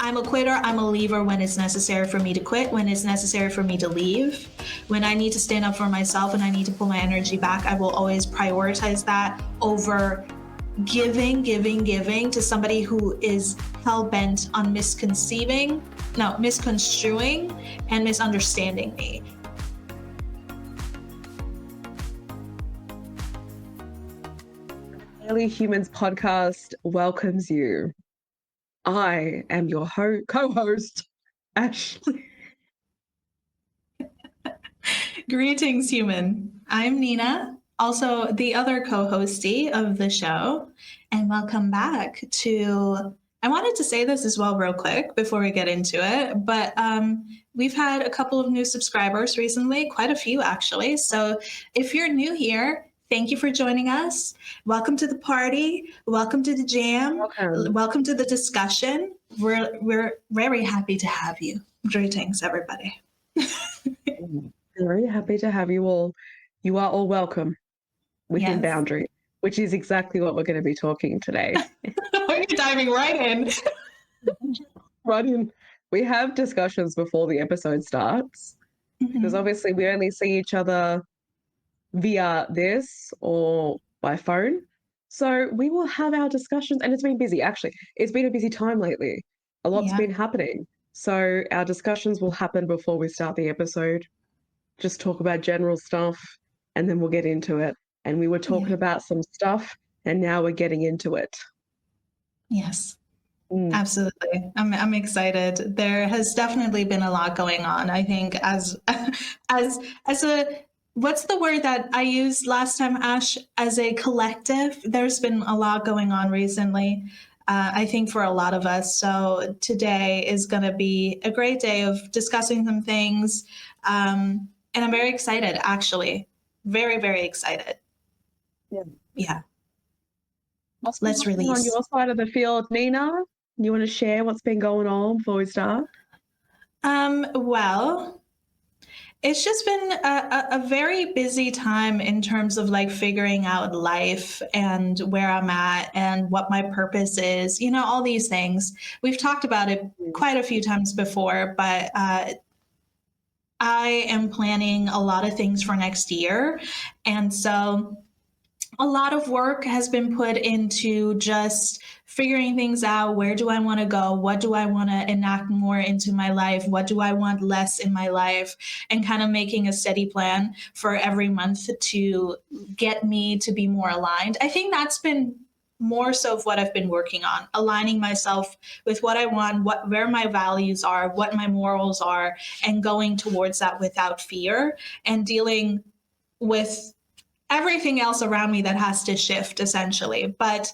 I'm a quitter, I'm a leaver when it's necessary for me to quit, when it's necessary for me to leave. When I need to stand up for myself and I need to pull my energy back, I will always prioritize that over giving to somebody who is hell-bent on misconstruing and misunderstanding me. Daily Humans podcast welcomes you. I am your co-host, Ashley. Greetings, human. I'm Nina, also the other co-hostie of the show, and welcome back to, I wanted to say this as well real quick before we get into it, but we've had a couple of new subscribers recently, quite a few actually. So if you're new here, thank you for joining us. Welcome to the party. Welcome to the jam. Welcome to the discussion. We're very happy to have you. Greetings, everybody. Very happy to have you all. You are all welcome within Yes. boundary, which is exactly what we're going to be talking today. You're diving right in. Right in. We have discussions before the episode starts because obviously we only see each other via this or by phone. So we will have our discussions, and it's been busy, actually. It's been a busy time lately. A lot's been happening. So our discussions will happen before we start the episode. Just talk about general stuff, and then we'll get into it. And we were talking about some stuff, and now we're getting into it. Yes. Absolutely. I'm excited. There has definitely been a lot going on. I think as a, what's the word that I used last time, Ash? As a collective, there's been a lot going on recently. I think for a lot of us. So today is going to be a great day of discussing some things. And I'm very excited, actually. Very, very excited. Yeah. Let's release. On your side of the field, Nina, you want to share what's been going on before we start? Well, it's just been a very busy time in terms of like figuring out life and where I'm at and what my purpose is, all these things. We've talked about it quite a few times before, but I am planning a lot of things for next year. And so a lot of work has been put into just figuring things out. Where do I want to go? What do I want to enact more into my life? What do I want less in my life? And kind of making a steady plan for every month to get me to be more aligned. I think that's been more so of what I've been working on, aligning myself with what I want, where my values are, what my morals are, and going towards that without fear and dealing with everything else around me that has to shift essentially. But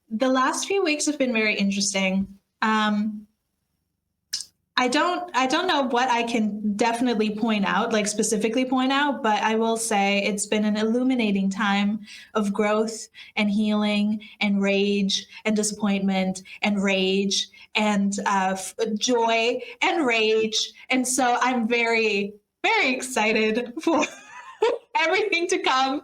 the last few weeks have been very interesting. I don't know what I can definitely point out, like specifically point out, but I will say it's been an illuminating time of growth and healing and rage and disappointment and rage and joy and rage. And so I'm very, very excited for everything to come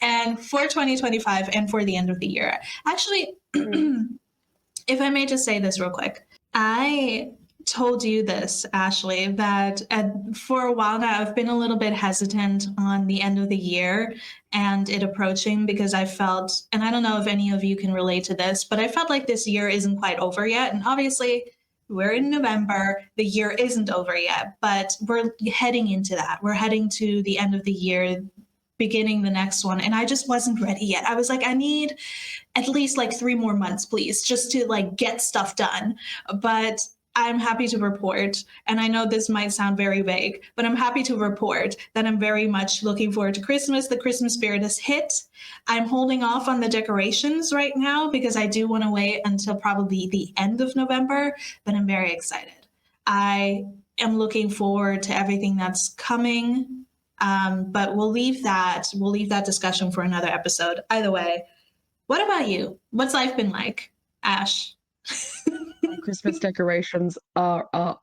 and for 2025 and for the end of the year. Actually, if I may just say this real quick, I told you this, Ashley, that for a while now, I've been a little bit hesitant on the end of the year and it approaching because I felt, and I don't know if any of you can relate to this, but I felt like this year isn't quite over yet. And obviously, we're in November, the year isn't over yet, but we're heading into that. We're heading to the end of the year, beginning the next one. And I just wasn't ready yet. I was like, I need at least like 3 more months, please, just to like get stuff done. But I'm happy to report, and I know this might sound very vague, but I'm happy to report that I'm very much looking forward to Christmas. The Christmas spirit has hit. I'm holding off on the decorations right now because I do want to wait until probably the end of November, but I'm very excited. I am looking forward to everything that's coming, but we'll leave that discussion for another episode. Either way, what about you? What's life been like, Ash? Christmas decorations are up.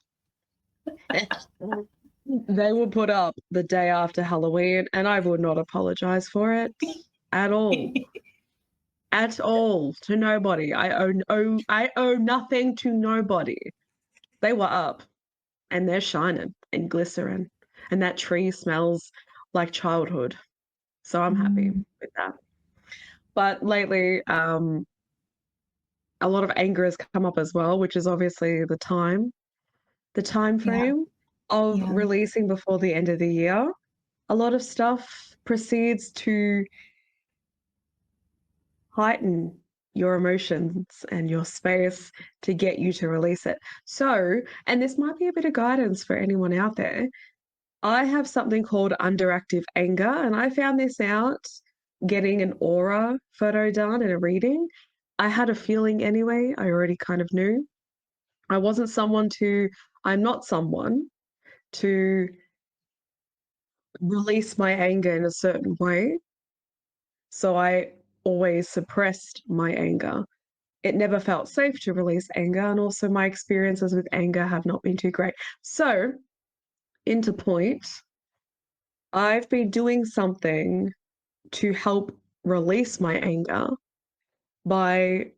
They were put up the day after Halloween, and I would not apologize for it at all. At all, to nobody. I owe nothing to nobody. They were up and they're shining and glycerin, and that tree smells like childhood. So I'm happy Mm, with that. But lately, a lot of anger has come up as well, which is obviously the time yeah, frame of yeah, releasing before the end of the year. A lot of stuff proceeds to heighten your emotions and your space to get you to release it. So, and this might be a bit of guidance for anyone out there. I have something called underactive anger, and I found this out getting an aura photo done in a reading. I had a feeling anyway, I already kind of knew. I'm not someone to release my anger in a certain way. So I always suppressed my anger. It never felt safe to release anger, and also my experiences with anger have not been too great. So, into point, I've been doing something to help release my anger by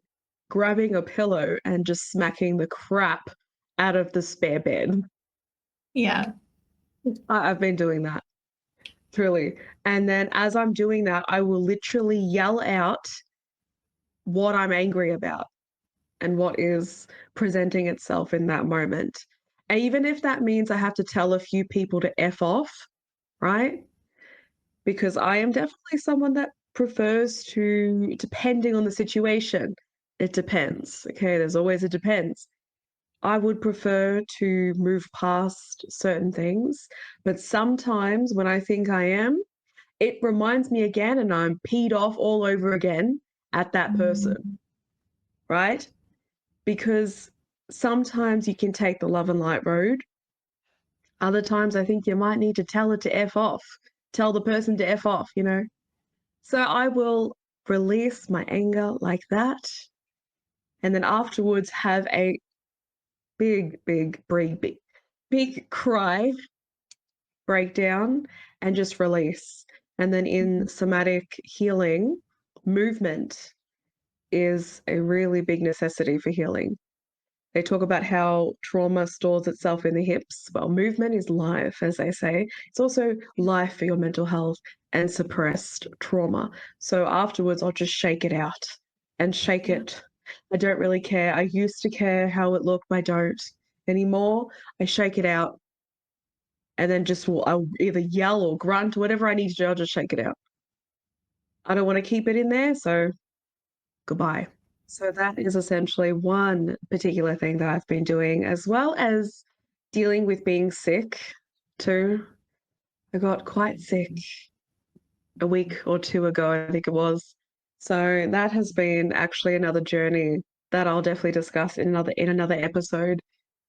grabbing a pillow and just smacking the crap out of the spare bed. yeah. I've been doing that, truly. And then as I'm doing that, I will literally yell out what I'm angry about and what is presenting itself in that moment. And even if that means I have to tell a few people to F off, right? Because I am definitely someone that prefers to, depending on the situation, it depends. Okay, there's always a depends. I would prefer to move past certain things, but sometimes when I think I am, it reminds me again and I'm peed off all over again at that person, Mm, right? Because sometimes you can take the love and light road. Other times I think you might need to tell it to F off, tell the person to F off, you know? So I will release my anger like that. And then afterwards have a big cry, breakdown, and just release. And then in somatic healing, movement is a really big necessity for healing. They talk about how trauma stores itself in the hips. Well, movement is life, as they say. It's also life for your mental health and suppressed trauma. So afterwards, I'll just shake it out and shake yeah. it. I don't really care. I used to care how it looked. I don't anymore. I shake it out and then I'll either yell or grunt, whatever I need to do, I'll just shake it out. I don't want to keep it in there, so goodbye. So that is essentially one particular thing that I've been doing, as well as dealing with being sick too. I got quite sick a week or two ago, I think it was. So that has been actually another journey that I'll definitely discuss in another episode.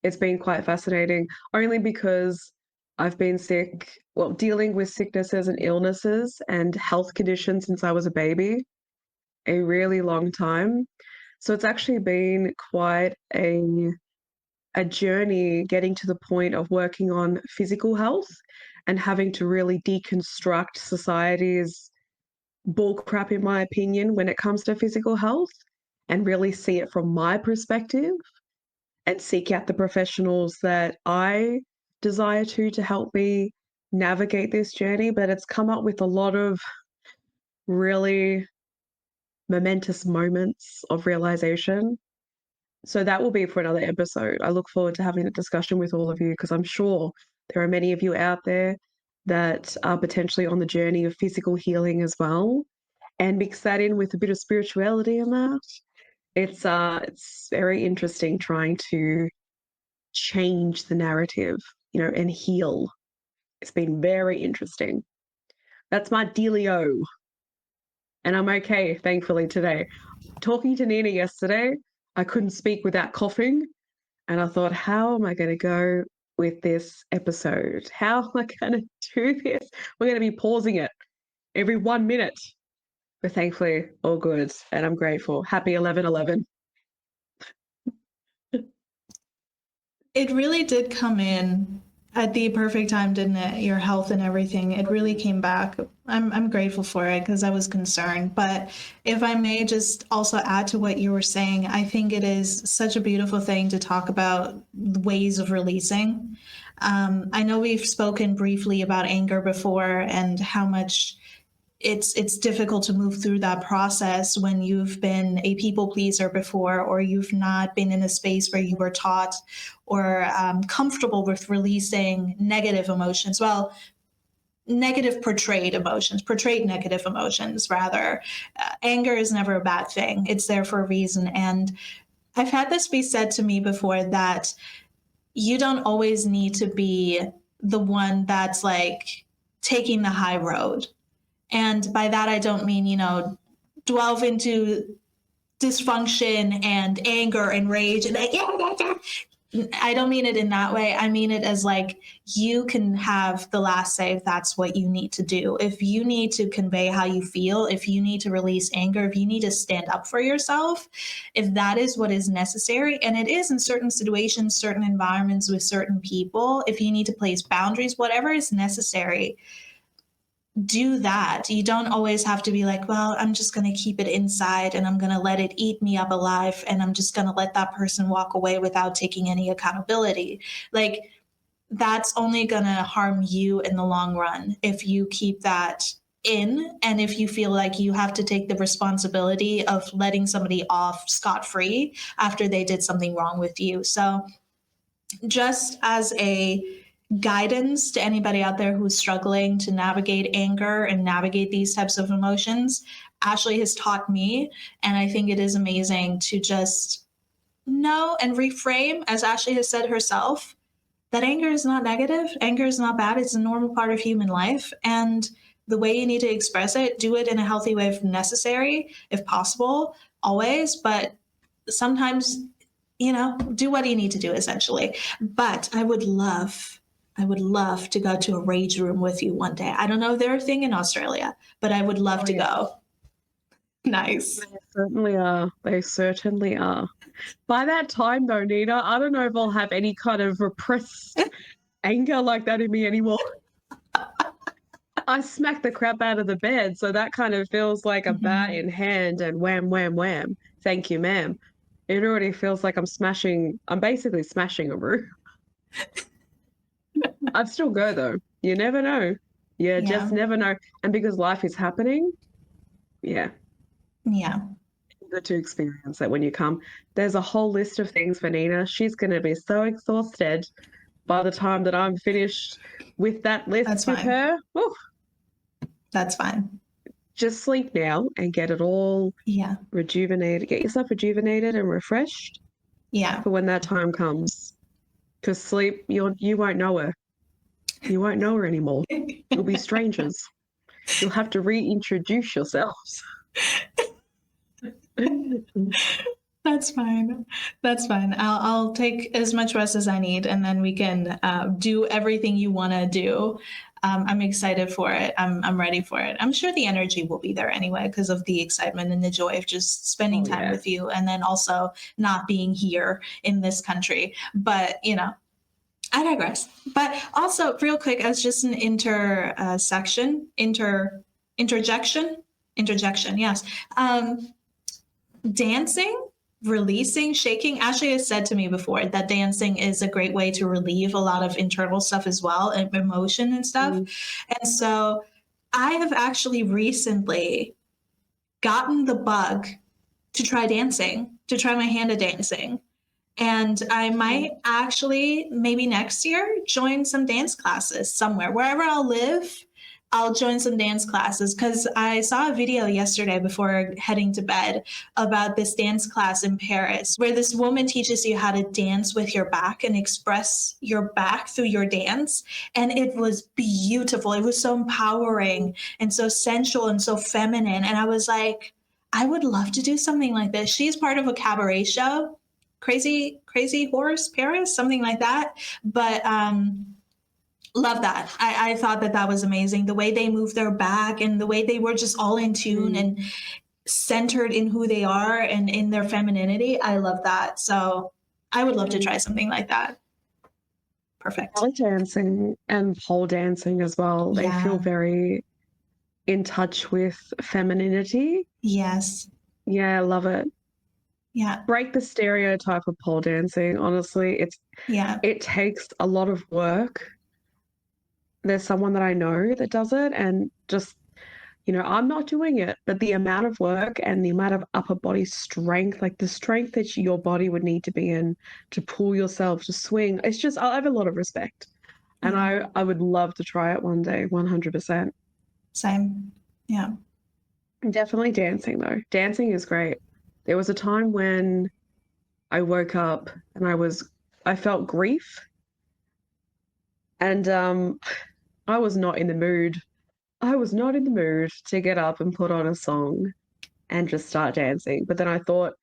It's been quite fascinating, only because I've been sick, well, dealing with sicknesses and illnesses and health conditions since I was a baby, a really long time. So it's actually been quite a journey getting to the point of working on physical health and having to really deconstruct society's bullcrap, in my opinion, when it comes to physical health and really see it from my perspective and seek out the professionals that I desire to help me navigate this journey. But it's come up with a lot of really momentous moments of realization. So that will be for another episode. I look forward to having a discussion with all of you because I'm sure there are many of you out there that are potentially on the journey of physical healing as well. And mix that in with a bit of spirituality in that. It's very interesting trying to change the narrative, and heal. It's been very interesting. That's my dealio. And I'm okay, thankfully, today. Talking to Nina yesterday, I couldn't speak without coughing. And I thought, how am I going to go with this episode? How am I going to do this? We're going to be pausing it every 1 minute. But thankfully, all good. And I'm grateful. Happy 11/11. It really did come in At the perfect time, didn't it? Your health and everything. It really came back. I'm grateful for it because I was concerned. But if I may just also add to what you were saying, I think it is such a beautiful thing to talk about ways of releasing. I know we've spoken briefly about anger before and how much it's difficult to move through that process when you've been a people pleaser before, or you've not been in a space where you were taught or comfortable with releasing negative emotions. Well, negative portrayed negative emotions, rather. Anger is never a bad thing. It's there for a reason. And I've had this be said to me before that you don't always need to be the one that's like taking the high road. And by that, I don't mean, delve into dysfunction and anger and rage and like, I don't mean it in that way. I mean it as like you can have the last say if that's what you need to do. If you need to convey how you feel, if you need to release anger, if you need to stand up for yourself, if that is what is necessary, and it is in certain situations, certain environments with certain people, if you need to place boundaries, whatever is necessary, do that. You don't always have to be like, well, I'm just going to keep it inside and I'm going to let it eat me up alive and I'm just going to let that person walk away without taking any accountability. Like, that's only going to harm you in the long run if you keep that in, and if you feel like you have to take the responsibility of letting somebody off scot-free after they did something wrong with you. So just as a guidance to anybody out there who's struggling to navigate anger and navigate these types of emotions, Ashley has taught me, and I think it is amazing to just know and reframe, as Ashley has said herself, that anger is not negative, anger is not bad, it's a normal part of human life. And the way you need to express it, do it in a healthy way if necessary, if possible, always. But sometimes, do what you need to do essentially. But I would love to go to a rage room with you one day. I don't know if they're a thing in Australia, but I would love to go. Nice. They certainly are. They certainly are. By that time, though, Nina, I don't know if I'll have any kind of repressed anger like that in me anymore. I smacked the crap out of the bed, so that kind of feels like a bat in hand and wham, wham, wham. Thank you, ma'am. It already feels like I'm basically smashing a room. I'd still go, though. You never know. You just never know. And because life is happening, yeah. Good to experience that when you come. There's a whole list of things for Nina. She's going to be so exhausted by the time that I'm finished with that list with her. Woo. That's fine. Just sleep now and get it all rejuvenated. Get yourself rejuvenated and refreshed. Yeah. For when that time comes. Because sleep, you won't know her. You won't know her anymore. You'll be strangers. You'll have to reintroduce yourselves. That's fine. That's fine. I'll take as much rest as I need, and then we can do everything you want to do. I'm excited for it. I'm ready for it. I'm sure the energy will be there anyway because of the excitement and the joy of just spending time with you, and then also not being here in this country. But, I digress. But also, real quick, as just an interjection, yes. Dancing, releasing, shaking. Ashley has said to me before that dancing is a great way to relieve a lot of internal stuff as well, and emotion and stuff. And so I have actually recently gotten the bug to try dancing, to try my hand at dancing. And I might actually, maybe next year, join some dance classes somewhere. Wherever I'll live, I'll join some dance classes, because I saw a video yesterday before heading to bed about this dance class in Paris where this woman teaches you how to dance with your back and express your back through your dance. And it was beautiful. It was so empowering and so sensual and so feminine. And I was like, I would love to do something like this. She's part of a cabaret show. Crazy Horse Paris, something like that. But love that. I thought that was amazing. The way they moved their back and the way they were just all in tune and centered in who they are and in their femininity. I love that. So I would love to try something like that. Perfect. Belly dancing and pole dancing as well. They feel very in touch with femininity. Yes. Yeah, I love it. Yeah. Break the stereotype of pole dancing. Honestly, it takes a lot of work. There's someone that I know that does it, and just, I'm not doing it, but the amount of work and the amount of upper body strength, like the strength that your body would need to be in to pull yourself, to swing, it's just, I have a lot of respect. And I would love to try it one day, 100%. Same. Yeah. Definitely dancing, though. Dancing is great. There was a time when I woke up and I felt grief, and I was not in the mood. I was not in the mood to get up and put on a song and just start dancing. But then I thought,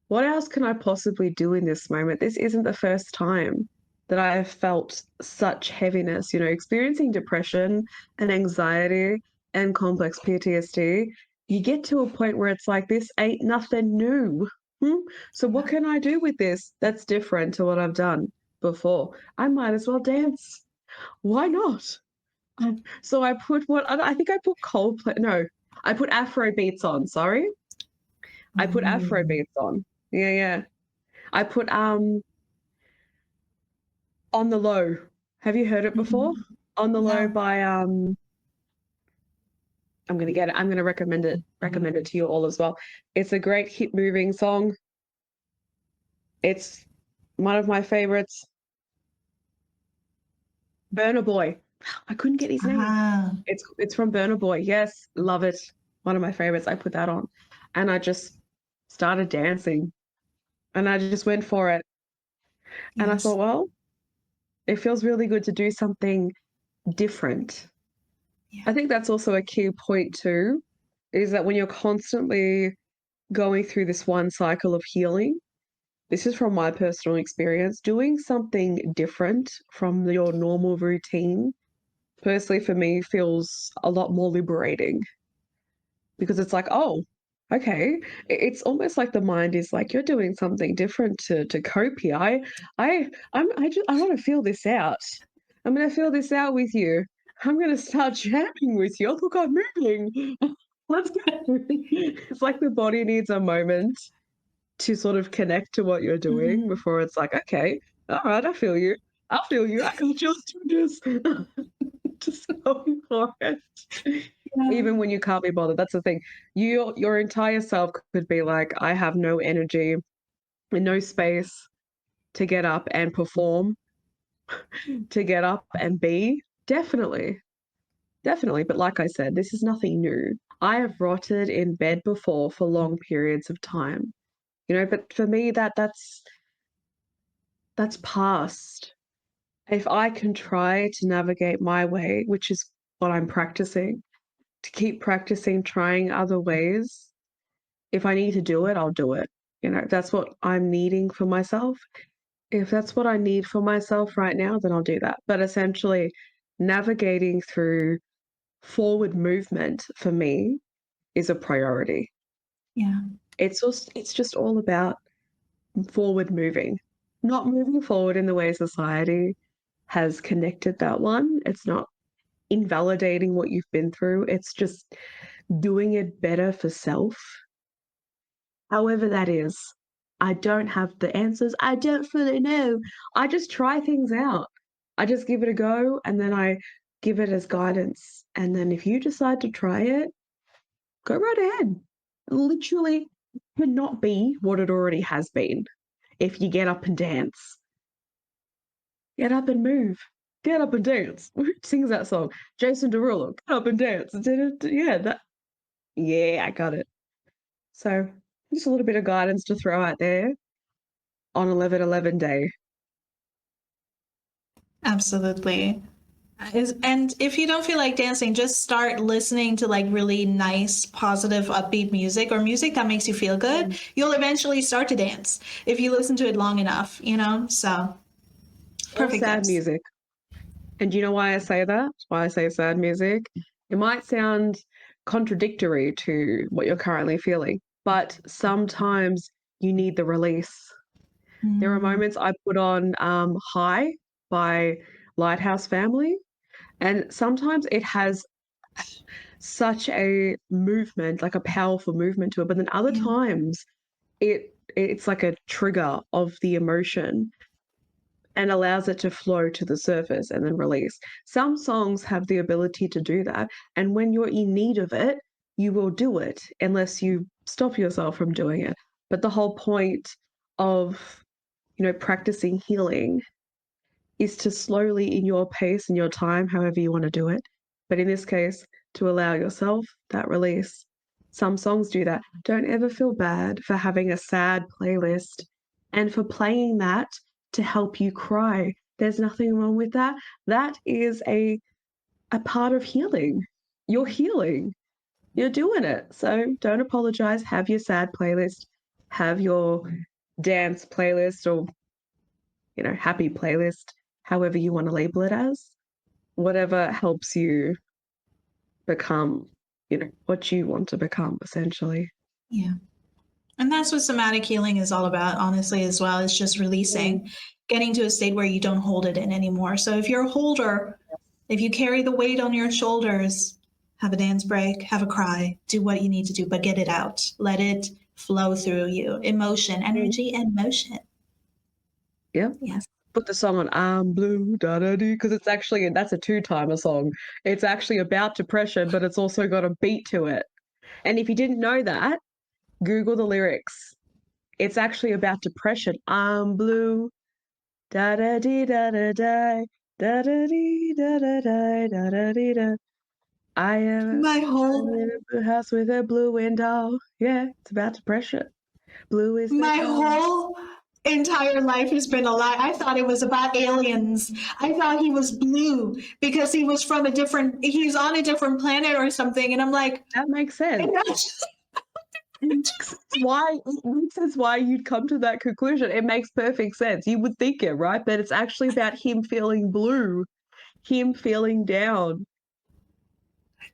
what else can I possibly do in this moment? This isn't the first time that I have felt such heaviness, experiencing depression and anxiety and complex PTSD. You get to a point where it's like, this ain't nothing new. So what can I do with this that's different to what I've done before? I might as well dance. Why not? So I think I put Coldplay. No, I put Afro beats on. Sorry. I put Afro beats on. Yeah. I put On the Low. Have you heard it before? On the Low by I'm gonna get it. I'm gonna recommend it to you all as well. It's a great hip moving song. It's one of my favorites. Burna Boy. I couldn't get his name. It's from Burna Boy. Yes, love it. One of my favorites. I put that on, and I just started dancing, and I just went for it. And I thought, well, it feels really good to do something different. I think that's also a key point too, is that when you're constantly going through this one cycle of healing, this is from my personal experience, doing something different from your normal routine, personally for me, feels a lot more liberating, because it's like, oh, okay. It's almost like the mind is like, you're doing something different to cope here. I want to feel this out. I'm going to feel this out with you. I'm going to start jamming with you. Oh, look, I'm moving. Let's go. It's like the body needs a moment to sort of connect to what you're doing before it's like, okay, all right, I feel you. I feel you. I can just do this. Just going for it. Even when you can't be bothered. That's the thing. Your entire self could be like, I have no energy and no space to get up and perform, to get up and be. Definitely. Definitely. But like I said, this is nothing new. I have rotted in bed before for long periods of time. But for me that's past. If I can try to navigate my way, which is what I'm practicing, to keep practicing, trying other ways. If I need to do it, I'll do it. That's what I'm needing for myself. If that's what I need for myself right now, then I'll do that. But essentially, navigating through forward movement for me is a priority. Yeah. It's just all about forward moving, not moving forward in the way society has connected that one. It's not invalidating what you've been through. It's just doing it better for self. However that is. I don't have the answers. I don't fully know. I just try things out. I just give it a go, and then I give it as guidance. And then if you decide to try it, go right ahead. Literally cannot be what it already has been if you get up and dance. Get up and move. Get up and dance. Who sings that song? Jason Derulo. Get up and dance. Yeah, I got it. So just a little bit of guidance to throw out there on 11/11 day. Absolutely. And if you don't feel like dancing, just start listening to like really nice, positive, upbeat music or music that makes you feel good. You'll eventually start to dance if you listen to it long enough, So perfect. Or sad music. And do you know why I say that? Why I say sad music? It might sound contradictory to what you're currently feeling, but sometimes you need the release. There are moments I put on high by Lighthouse Family. And sometimes it has such a movement, like a powerful movement to it. But then other Yeah. times it's like a trigger of the emotion and allows it to flow to the surface and then release. Some songs have the ability to do that. And when you're in need of it, you will do it unless you stop yourself from doing it. But the whole point of, practicing healing is to slowly, in your pace and your time, however you want to do it. But in this case, to allow yourself that release. Some songs do that. Don't ever feel bad for having a sad playlist and for playing that to help you cry. There's nothing wrong with that. That is a part of healing. You're healing. You're doing it. So don't apologize. Have your sad playlist. Have your dance playlist or, happy playlist, however you want to label it as. Whatever helps you become, what you want to become, essentially. Yeah. And that's what somatic healing is all about, honestly, as well. It's just releasing, getting to a state where you don't hold it in anymore. So if you're a holder, if you carry the weight on your shoulders, have a dance break, have a cry, do what you need to do, but get it out. Let it flow through you. Emotion, energy, and motion. Yeah. Yes. Put the song on I'm blue, da da dee, because that's a two-timer song. It's actually about depression, but it's also got a beat to it. And if you didn't know that, Google the lyrics. It's actually about depression. I'm blue, da da dee da da da da da dee da da da da da dee da. I am My in whole a house with a blue window. Yeah, it's about depression. Blue is the my color. whole entire life has been a lie. I thought it was about aliens. I thought he was blue because he was from he's on a different planet or something. And I'm like, That makes sense. This is why you'd come to that conclusion. It makes perfect sense. You would think it, right? But it's actually about him feeling blue, him feeling down.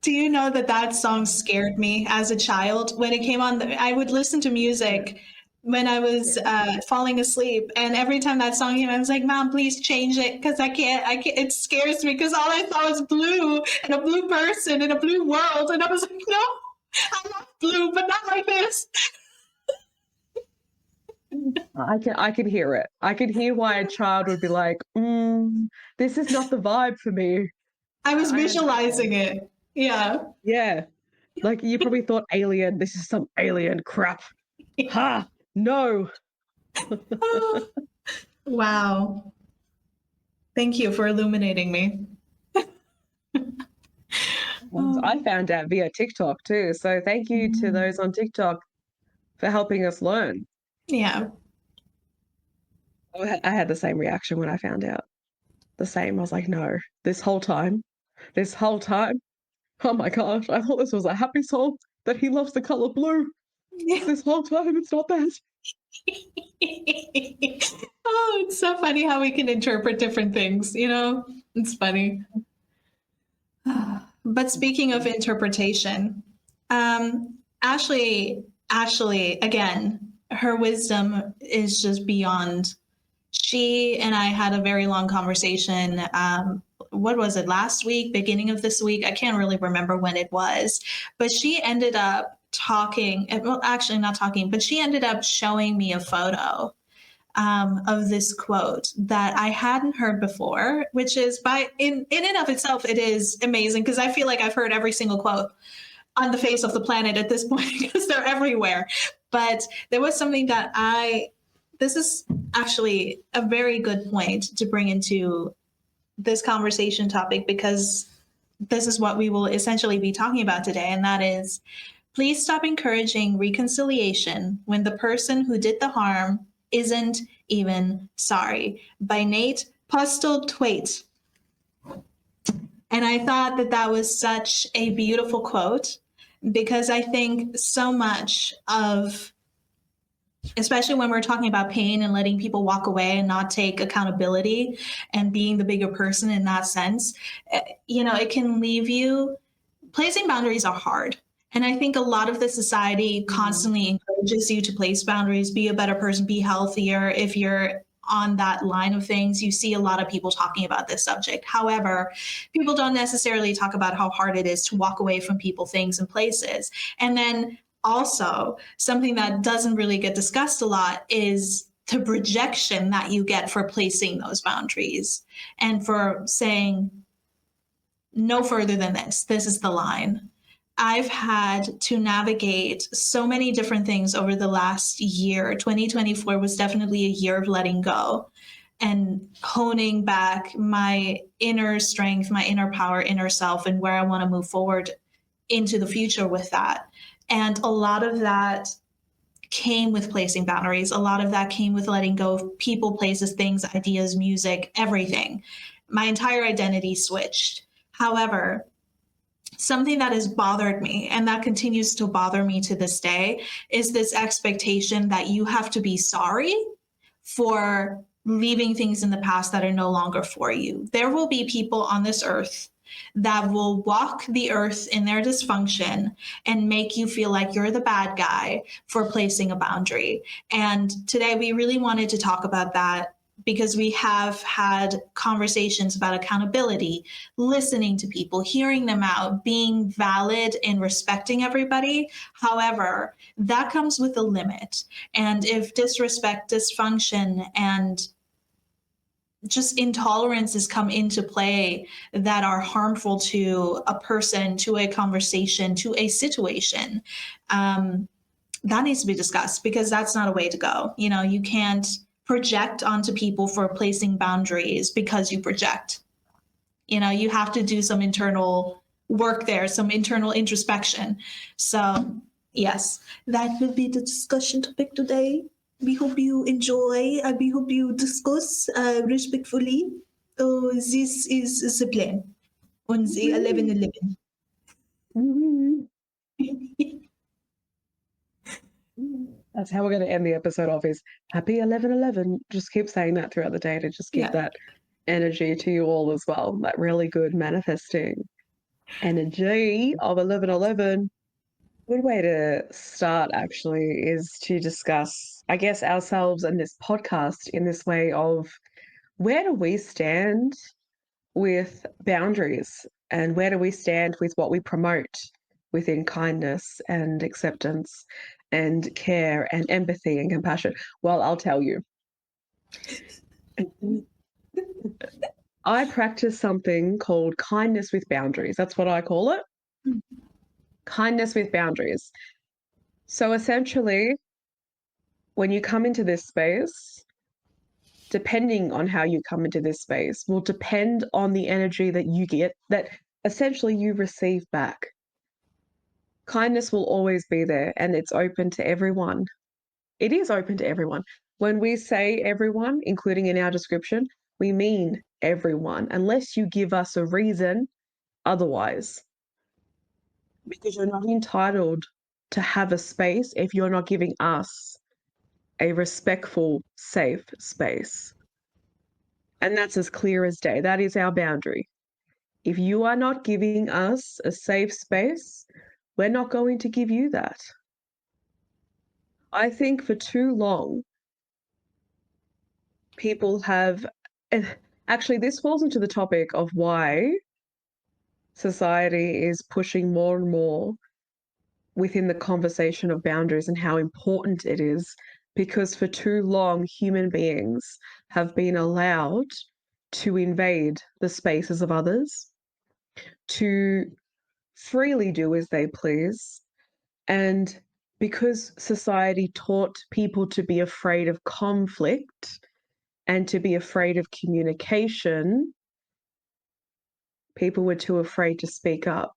do you know that song scared me as a child? When it came on, I would listen to music when I was falling asleep. And every time that song came, I was like, Mom, please change it. Because I can't, it scares me because all I thought was blue and a blue person in a blue world. And I was like, no, I love blue, but not like this. I can hear it. I can hear why a child would be like, this is not the vibe for me. I was visualizing it. Yeah. Yeah. Like you probably thought alien, this is some alien crap. Ha! No. Wow. Thank you for illuminating me. I found out via TikTok too. So thank you to those on TikTok for helping us learn. Yeah. I had the same reaction when I found out. The same. I was like, no, this whole time, oh my gosh, I thought this was a happy song that he loves the color blue. This whole time, it's not that. Oh, it's so funny how we can interpret different things, It's funny. But speaking of interpretation, Ashley, again, her wisdom is just beyond. She and I had a very long conversation. What was it, last week, beginning of this week? I can't really remember when it was, but she ended up talking, well, actually not talking, but she ended up showing me a photo of this quote that I hadn't heard before, which is in and of itself, it is amazing because I feel like I've heard every single quote on the face of the planet at this point because they're everywhere. But there was something this is actually a very good point to bring into this conversation topic because this is what we will essentially be talking about today. And that is, please stop encouraging reconciliation when the person who did the harm isn't even sorry, by Nate Postlethwaite. And I thought that was such a beautiful quote because I think so much of, especially when we're talking about pain and letting people walk away and not take accountability and being the bigger person in that sense, it can leave you. Placing boundaries are hard. And I think a lot of the society constantly encourages you to place boundaries, be a better person, be healthier. If you're on that line of things, you see a lot of people talking about this subject. However, people don't necessarily talk about how hard it is to walk away from people, things, and places. And then also, something that doesn't really get discussed a lot is the projection that you get for placing those boundaries and for saying, no further than this. This is the line. I've had to navigate so many different things over the last year. 2024 was definitely a year of letting go and honing back my inner strength, my inner power, inner self, and where I want to move forward into the future with that. And a lot of that came with placing boundaries. A lot of that came with letting go of people, places, things, ideas, music, everything. My entire identity switched. However, something that has bothered me and that continues to bother me to this day is this expectation that you have to be sorry for leaving things in the past that are no longer for you. There will be people on this earth that will walk the earth in their dysfunction and make you feel like you're the bad guy for placing a boundary. And today we really wanted to talk about that because we have had conversations about accountability, listening to people, hearing them out, being valid and respecting everybody. However, that comes with a limit. And if disrespect, dysfunction, and just intolerances come into play that are harmful to a person, to a conversation, to a situation, that needs to be discussed because that's not a way to go. You know, you can't project onto people for placing boundaries because you project. You know, you have to do some internal work there, some internal introspection. So yes, that will be the discussion topic today. We hope you enjoy. We hope you discuss respectfully. This is the plan on the 11/11. That's how we're going to end the episode off is happy 11/11. Just keep saying that throughout the day to just give that energy to you all as well. That really good manifesting energy of 11/11. Good way to start actually is to discuss, I guess, ourselves and this podcast in this way of where do we stand with boundaries and where do we stand with what we promote within kindness and acceptance and care and empathy and compassion. Well, I'll tell you. I practice something called kindness with boundaries. That's what I call it. Kindness with boundaries. So essentially, when you come into this space, depending on how you come into this space will depend on the energy that you get, that essentially you receive back. Kindness will always be there and it's open to everyone. It is open to everyone. When we say everyone, including in our description, we mean everyone, unless you give us a reason otherwise. Because you're not entitled to have a space if you're not giving us a respectful, safe space. And that's as clear as day. That is our boundary. If you are not giving us a safe space, we're not going to give you that. I think for too long, people have, and actually this falls into the topic of why society is pushing more and more within the conversation of boundaries and how important it is, because for too long, human beings have been allowed to invade the spaces of others, to freely do as they please. And because society taught people to be afraid of conflict and to be afraid of communication, people were too afraid to speak up.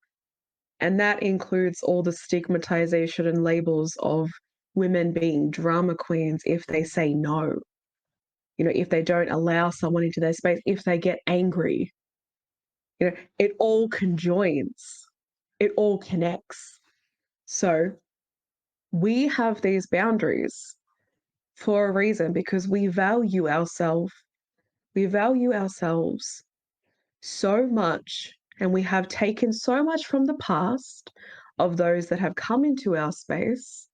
And that includes all the stigmatization and labels of women being drama queens if they say no. You know, if they don't allow someone into their space, if they get angry. You know, it all conjoins. It all connects. So we have these boundaries for a reason because we value ourselves. We value ourselves so much, and we have taken so much from the past of those that have come into our space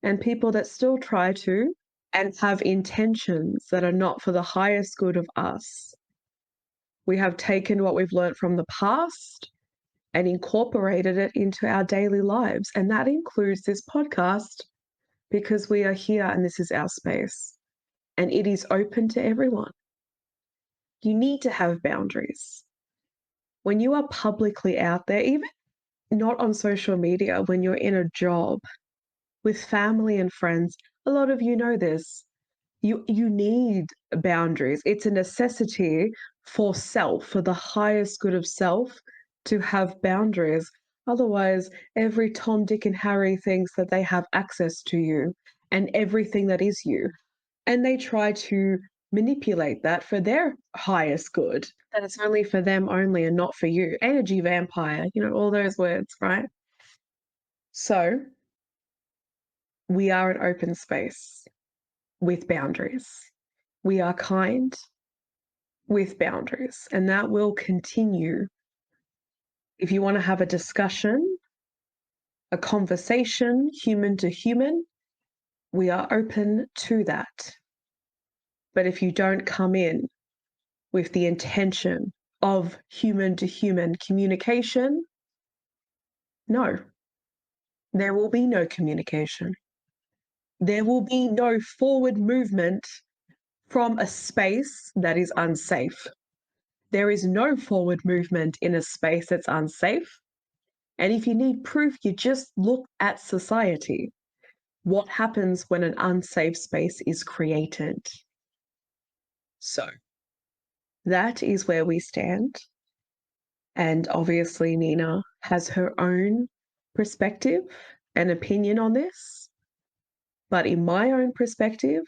and people that still try to, and have intentions that are not for the highest good of us. We have taken what we've learned from the past and incorporated it into our daily lives. And that includes this podcast, because we are here and this is our space and it is open to everyone. You need to have boundaries. When you are publicly out there, even not on social media, when you're in a job with family and friends, a lot of you know this. You need boundaries. It's a necessity for self, for the highest good of self, to have boundaries. Otherwise, every Tom, Dick, and Harry thinks that they have access to you and everything that is you. And they try to manipulate that for their highest good, that it's only for them only and not for you. Energy vampire, all those words, right? So we are an open space with boundaries. We are kind with boundaries, and that will continue. If you want to have a discussion, a conversation, human to human, we are open to that. But if you don't come in with the intention of human to human communication, no, there will be no communication. There will be no forward movement from a space that is unsafe. There is no forward movement in a space that's unsafe. And if you need proof, you just look at society. What happens when an unsafe space is created? So that is where we stand. And obviously, Nina has her own perspective and opinion on this. But in my own perspective,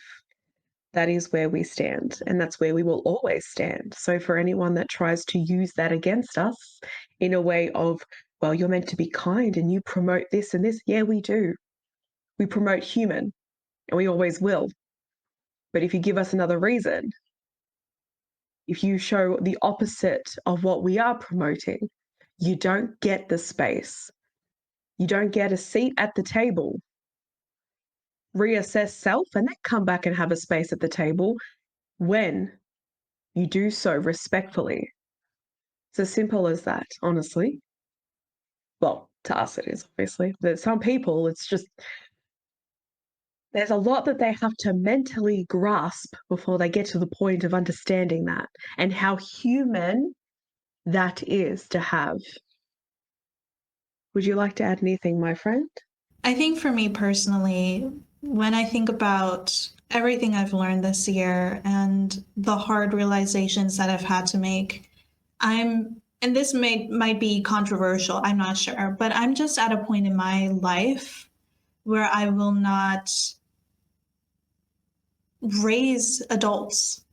that is where we stand, and that's where we will always stand. So for anyone that tries to use that against us in a way of, well, you're meant to be kind and you promote this and this, yeah, we do. We promote human, and we always will. But if you give us another reason, if you show the opposite of what we are promoting, you don't get the space. You don't get a seat at the table. Reassess self and then come back and have a space at the table when you do so respectfully. It's as simple as that, honestly. Well, to us it is, obviously. But some people, it's just, there's a lot that they have to mentally grasp before they get to the point of understanding that and how human that is to have. Would you like to add anything, my friend? I think for me personally, when I think about everything I've learned this year and the hard realizations that I've had to make, and this might be controversial, I'm not sure, but I'm just at a point in my life where I will not raise adults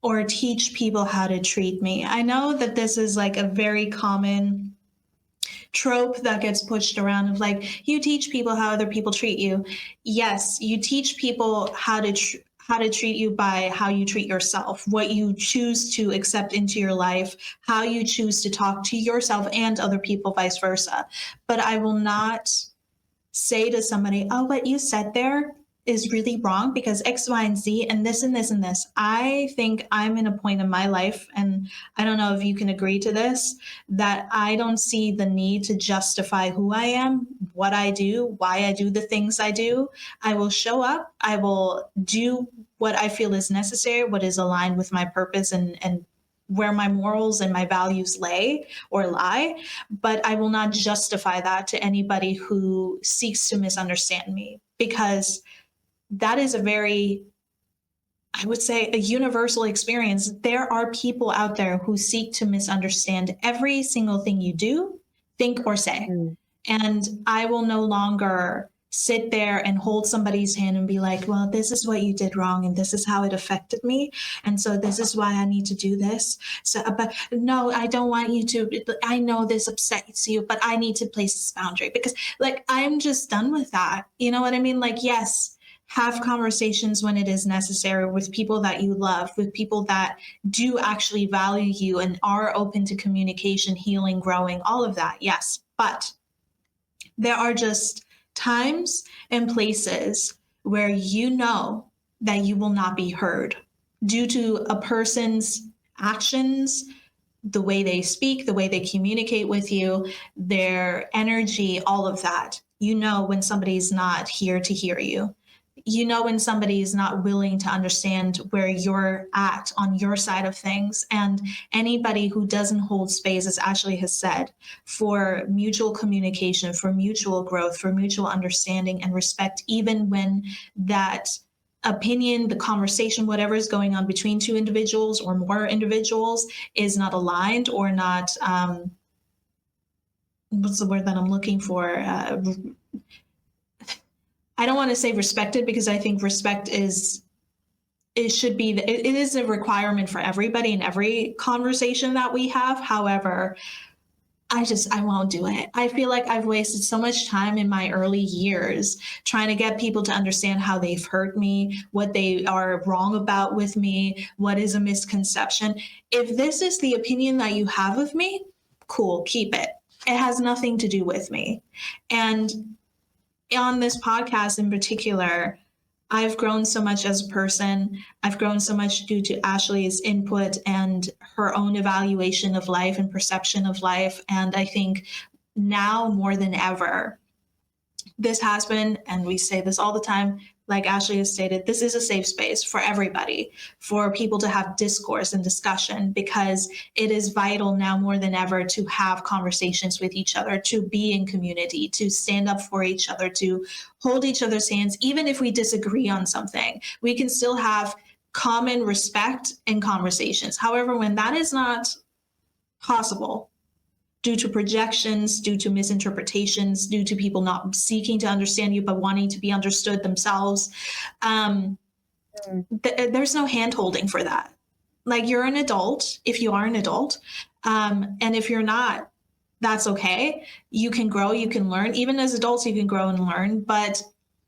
or teach people how to treat me. I know that this is like a very common trope that gets pushed around of like, you teach people how other people treat you. Yes, you teach people how to treat you by how you treat yourself, what you choose to accept into your life, how you choose to talk to yourself and other people, vice versa. But I will not say to somebody, oh, what you said there is really wrong because X, Y, and Z, and this and this and this. I think I'm in a point in my life, and I don't know if you can agree to this, that I don't see the need to justify who I am, what I do, why I do the things I do. I will show up. I will do what I feel is necessary, what is aligned with my purpose and where my morals and my values lay or lie, but I will not justify that to anybody who seeks to misunderstand me, because that is a very, I would say, a universal experience. There are people out there who seek to misunderstand every single thing you do, think, or say. And I will no longer sit there and hold somebody's hand and be like, well, this is what you did wrong and this is how it affected me. And so this is why I need to do this. So, but no, I don't want you to, I know this upsets you, but I need to place this boundary because like, I'm just done with that. You know what I mean? Like, yes, have conversations when it is necessary with people that you love, with people that do actually value you and are open to communication, healing, growing, all of that. Yes. But there are just times and places where you know that you will not be heard due to a person's actions, the way they speak, the way they communicate with you, their energy, all of that. You know when somebody's not here to hear you. You know when somebody is not willing to understand where you're at on your side of things. And anybody who doesn't hold space, as Ashley has said, for mutual communication, for mutual growth, for mutual understanding and respect, even when that opinion, the conversation, whatever is going on between two individuals or more individuals is not aligned or not, what's the word that I'm looking for? I don't want to say respected, because I think respect is, it should be, it is a requirement for everybody in every conversation that we have. However, I won't do it. I feel like I've wasted so much time in my early years trying to get people to understand how they've hurt me, what they are wrong about with me, what is a misconception. If this is the opinion that you have of me, cool, keep it. It has nothing to do with me. And on this podcast in particular, I've grown so much as a person. I've grown so much due to Ashley's input and her own evaluation of life and perception of life. And I think now more than ever, this has been, and we say this all the time, like Ashley has stated, this is a safe space for everybody, for people to have discourse and discussion, because it is vital now more than ever to have conversations with each other, to be in community, to stand up for each other, to hold each other's hands. Even if we disagree on something, we can still have common respect and conversations. However, when that is not possible, due to projections, due to misinterpretations, due to people not seeking to understand you, but wanting to be understood themselves, there's no hand-holding for that. Like, you're an adult, if you are an adult, and if you're not, that's okay. You can grow, you can learn. Even as adults, you can grow and learn. But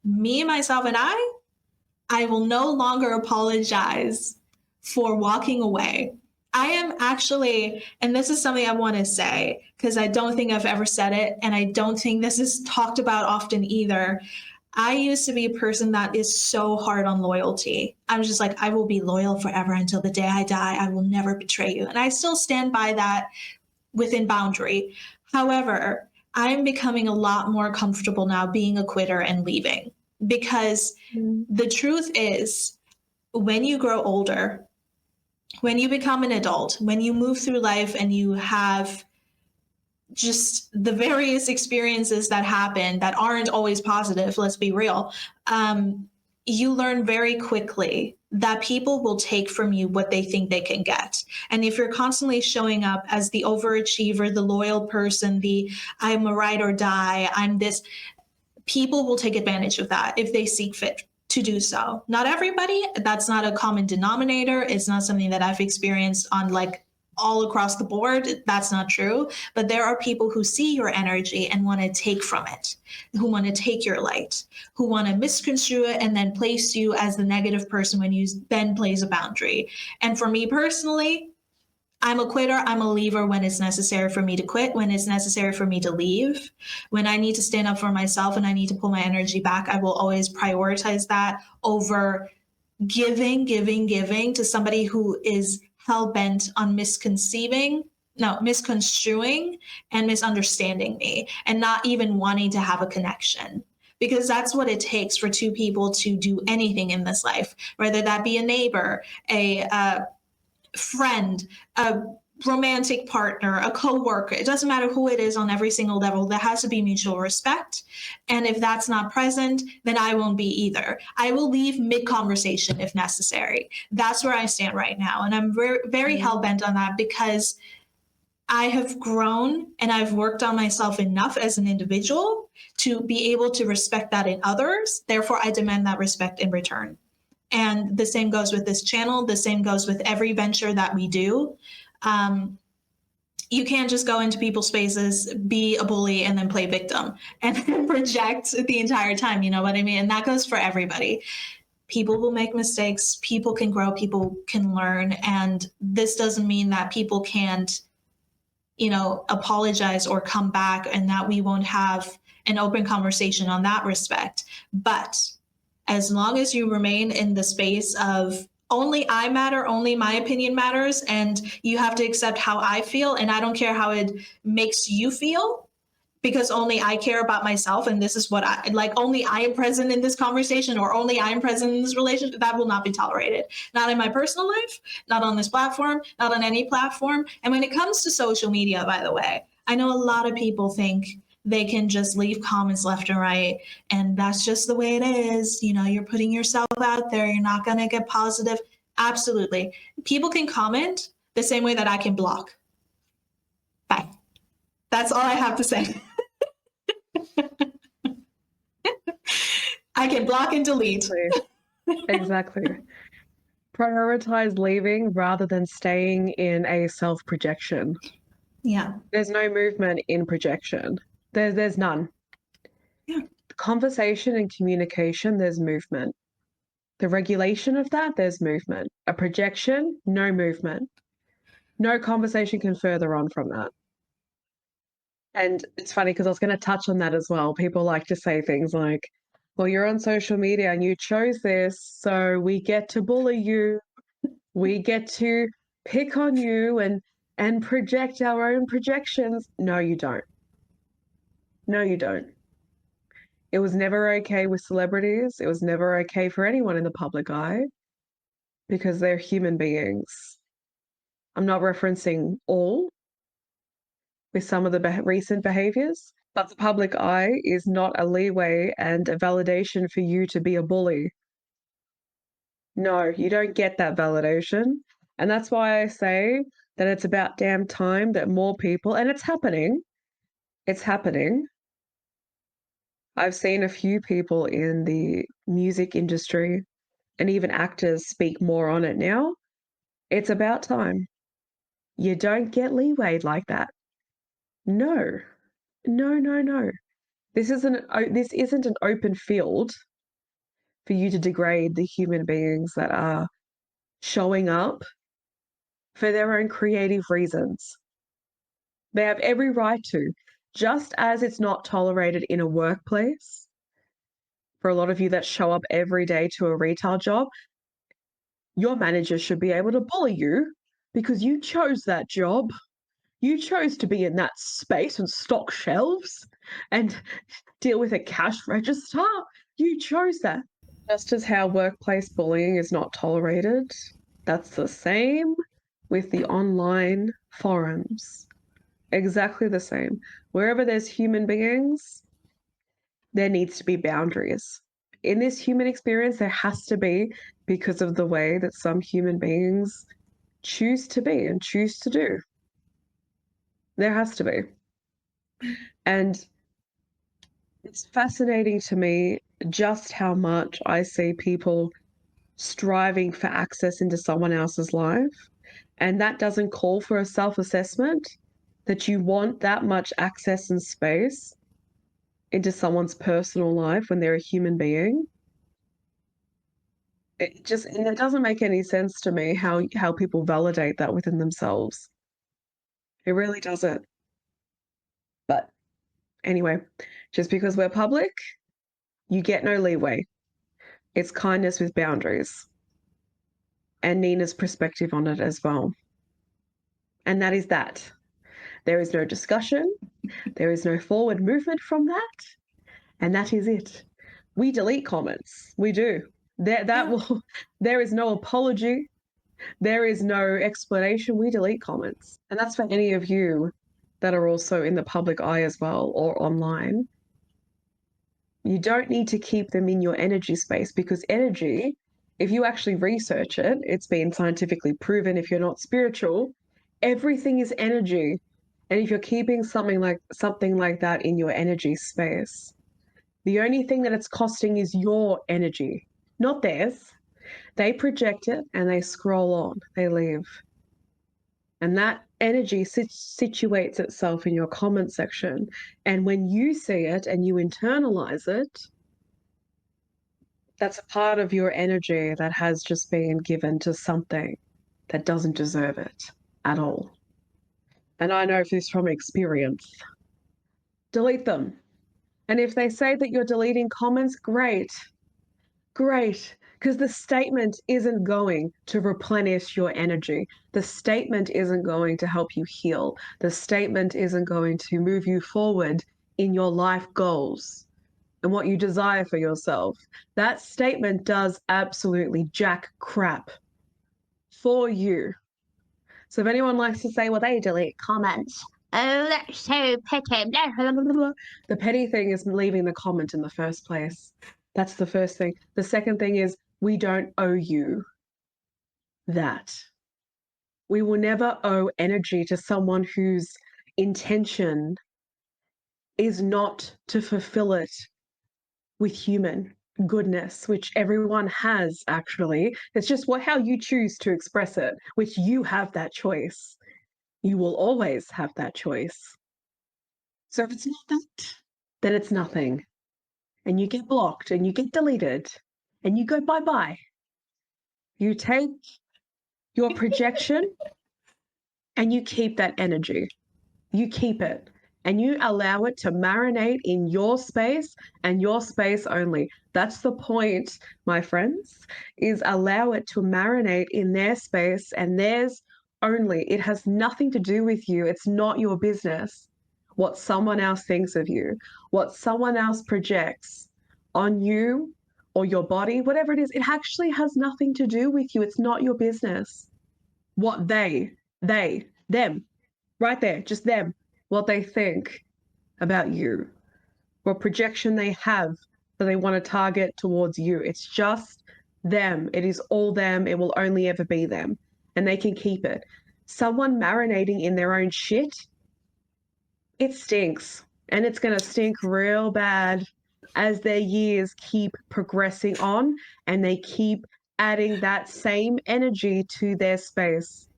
me, myself, and I will no longer apologize for walking away. I am actually, and this is something I want to say, because I don't think I've ever said it, and I don't think this is talked about often either. I used to be a person that is so hard on loyalty. I'm just like, I will be loyal forever until the day I die. I will never betray you. And I still stand by that within boundary. However, I'm becoming a lot more comfortable now being a quitter and leaving, because the truth is, when you grow older, when you become an adult, when you move through life and you have just the various experiences that happen that aren't always positive, let's be real, you learn very quickly that people will take from you what they think they can get. And if you're constantly showing up as the overachiever, the loyal person, the I'm a ride or die, I'm this, people will take advantage of that if they seek fit to do so. Not everybody, that's not a common denominator. It's not something that I've experienced on like all across the board. That's not true. But there are people who see your energy and want to take from it, who want to take your light, who want to misconstrue it and then place you as the negative person when you then place a boundary. And for me personally, I'm a quitter. I'm a leaver when it's necessary for me to quit, when it's necessary for me to leave. When I need to stand up for myself and I need to pull my energy back, I will always prioritize that over giving to somebody who is hell-bent on misconstruing and misunderstanding me and not even wanting to have a connection. Because that's what it takes for two people to do anything in this life, whether that be a neighbor, a friend, a romantic partner, a coworker. It doesn't matter who it is on every single level. There has to be mutual respect. And if that's not present, then I won't be either. I will leave mid-conversation if necessary. That's where I stand right now. And I'm very, very hell-bent on that, because I have grown and I've worked on myself enough as an individual to be able to respect that in others. Therefore, I demand that respect in return. And the same goes with this channel. The same goes with every venture that we do. You can't just go into people's spaces, be a bully, and then play victim and then project the entire time. You know what I mean? And that goes for everybody. People will make mistakes. People can grow. People can learn. And this doesn't mean that people can't, apologize or come back and that we won't have an open conversation on that respect. But as long as you remain in the space of only I matter, only my opinion matters, and you have to accept how I feel, and I don't care how it makes you feel, because only I care about myself, and this is what I like. Only I am present in this conversation, or only I am present in this relationship. That will not be tolerated. Not in my personal life, not on this platform, not on any platform. And when it comes to social media, by the way, I know a lot of people think they can just leave comments left and right, and that's just the way it is. You know, you're putting yourself out there. You're not going to get positive. Absolutely. People can comment the same way that I can block. Bye. That's all I have to say. I can block and delete. Exactly. Prioritize leaving rather than staying in a self-projection. Yeah. There's no movement in projection. There's none. Yeah. Conversation and communication, there's movement. The regulation of that, there's movement. A projection, no movement. No conversation can further on from that. And it's funny because I was going to touch on that as well. People like to say things like, well, you're on social media and you chose this, so we get to bully you. We get to pick on you and project our own projections. No, you don't. No, you don't. It was never okay with celebrities. It was never okay for anyone in the public eye because they're human beings. I'm not referencing all with some of the recent behaviors, but the public eye is not a leeway and a validation for you to be a bully. No, you don't get that validation. And that's why I say that it's about damn time that more people, and it's happening. It's happening. I've seen a few people in the music industry and even actors speak more on it now. It's about time. You don't get leeway like that. No, no, no, no. This isn't an open field for you to degrade the human beings that are showing up for their own creative reasons. They have every right to, just as it's not tolerated in a workplace. For a lot of you that show up every day to a retail job, your manager should be able to bully you because you chose that job. You chose to be in that space and stock shelves and deal with a cash register. You chose that. Just as how workplace bullying is not tolerated, that's the same with the online forums. Exactly the same. Wherever there's human beings, there needs to be boundaries. In this human experience, there has to be, because of the way that some human beings choose to be and choose to do. There has to be. And it's fascinating to me just how much I see people striving for access into someone else's life. And that doesn't call for a self-assessment that you want that much access and space into someone's personal life when they're a human being. And it doesn't make any sense to me how people validate that within themselves. It really doesn't. But anyway, just because we're public, you get no leeway. It's kindness with boundaries. And Nina's perspective on it as well. And that is that. There is no discussion. There is no forward movement from that. And that is it. We delete comments. We do. There is no apology. There is no explanation. We delete comments. And that's for any of you that are also in the public eye as well or online. You don't need to keep them in your energy space because energy, if you actually research it, it's been scientifically proven. If you're not spiritual, everything is energy. And if you're keeping something like that in your energy space, the only thing that it's costing is your energy, not theirs. They project it and they scroll on, they leave. And that energy situates itself in your comment section. And when you see it and you internalize it, that's a part of your energy that has just been given to something that doesn't deserve it at all. And I know this from experience. Delete them. And if they say that you're deleting comments, great. Great. Because the statement isn't going to replenish your energy. The statement isn't going to help you heal. The statement isn't going to move you forward in your life goals and what you desire for yourself. That statement does absolutely jack crap for you. So if anyone likes to say, well, they delete comments. Oh, that's so petty. The petty thing is leaving the comment in the first place. That's the first thing. The second thing is we don't owe you that. We will never owe energy to someone whose intention is not to fulfill it with human goodness, which everyone has actually. It's just how you choose to express it, which you have that choice. You will always have that choice. So if it's not that, then it's nothing. And you get blocked and you get deleted and you go bye-bye. You take your projection and you keep that energy. You keep it and you allow it to marinate in your space and your space only. That's the point, my friends, is allow it to marinate in their space and theirs only. It has nothing to do with you. It's not your business what someone else thinks of you, what someone else projects on you or your body, whatever it is. It actually has nothing to do with you. It's not your business. What them, right there, just them, what they think about you, what projection they have that they want to target towards you. It's just them. It is all them. It will only ever be them. And they can keep it. Someone marinating in their own shit, it stinks. And it's going to stink real bad as their years keep progressing on and they keep adding that same energy to their space.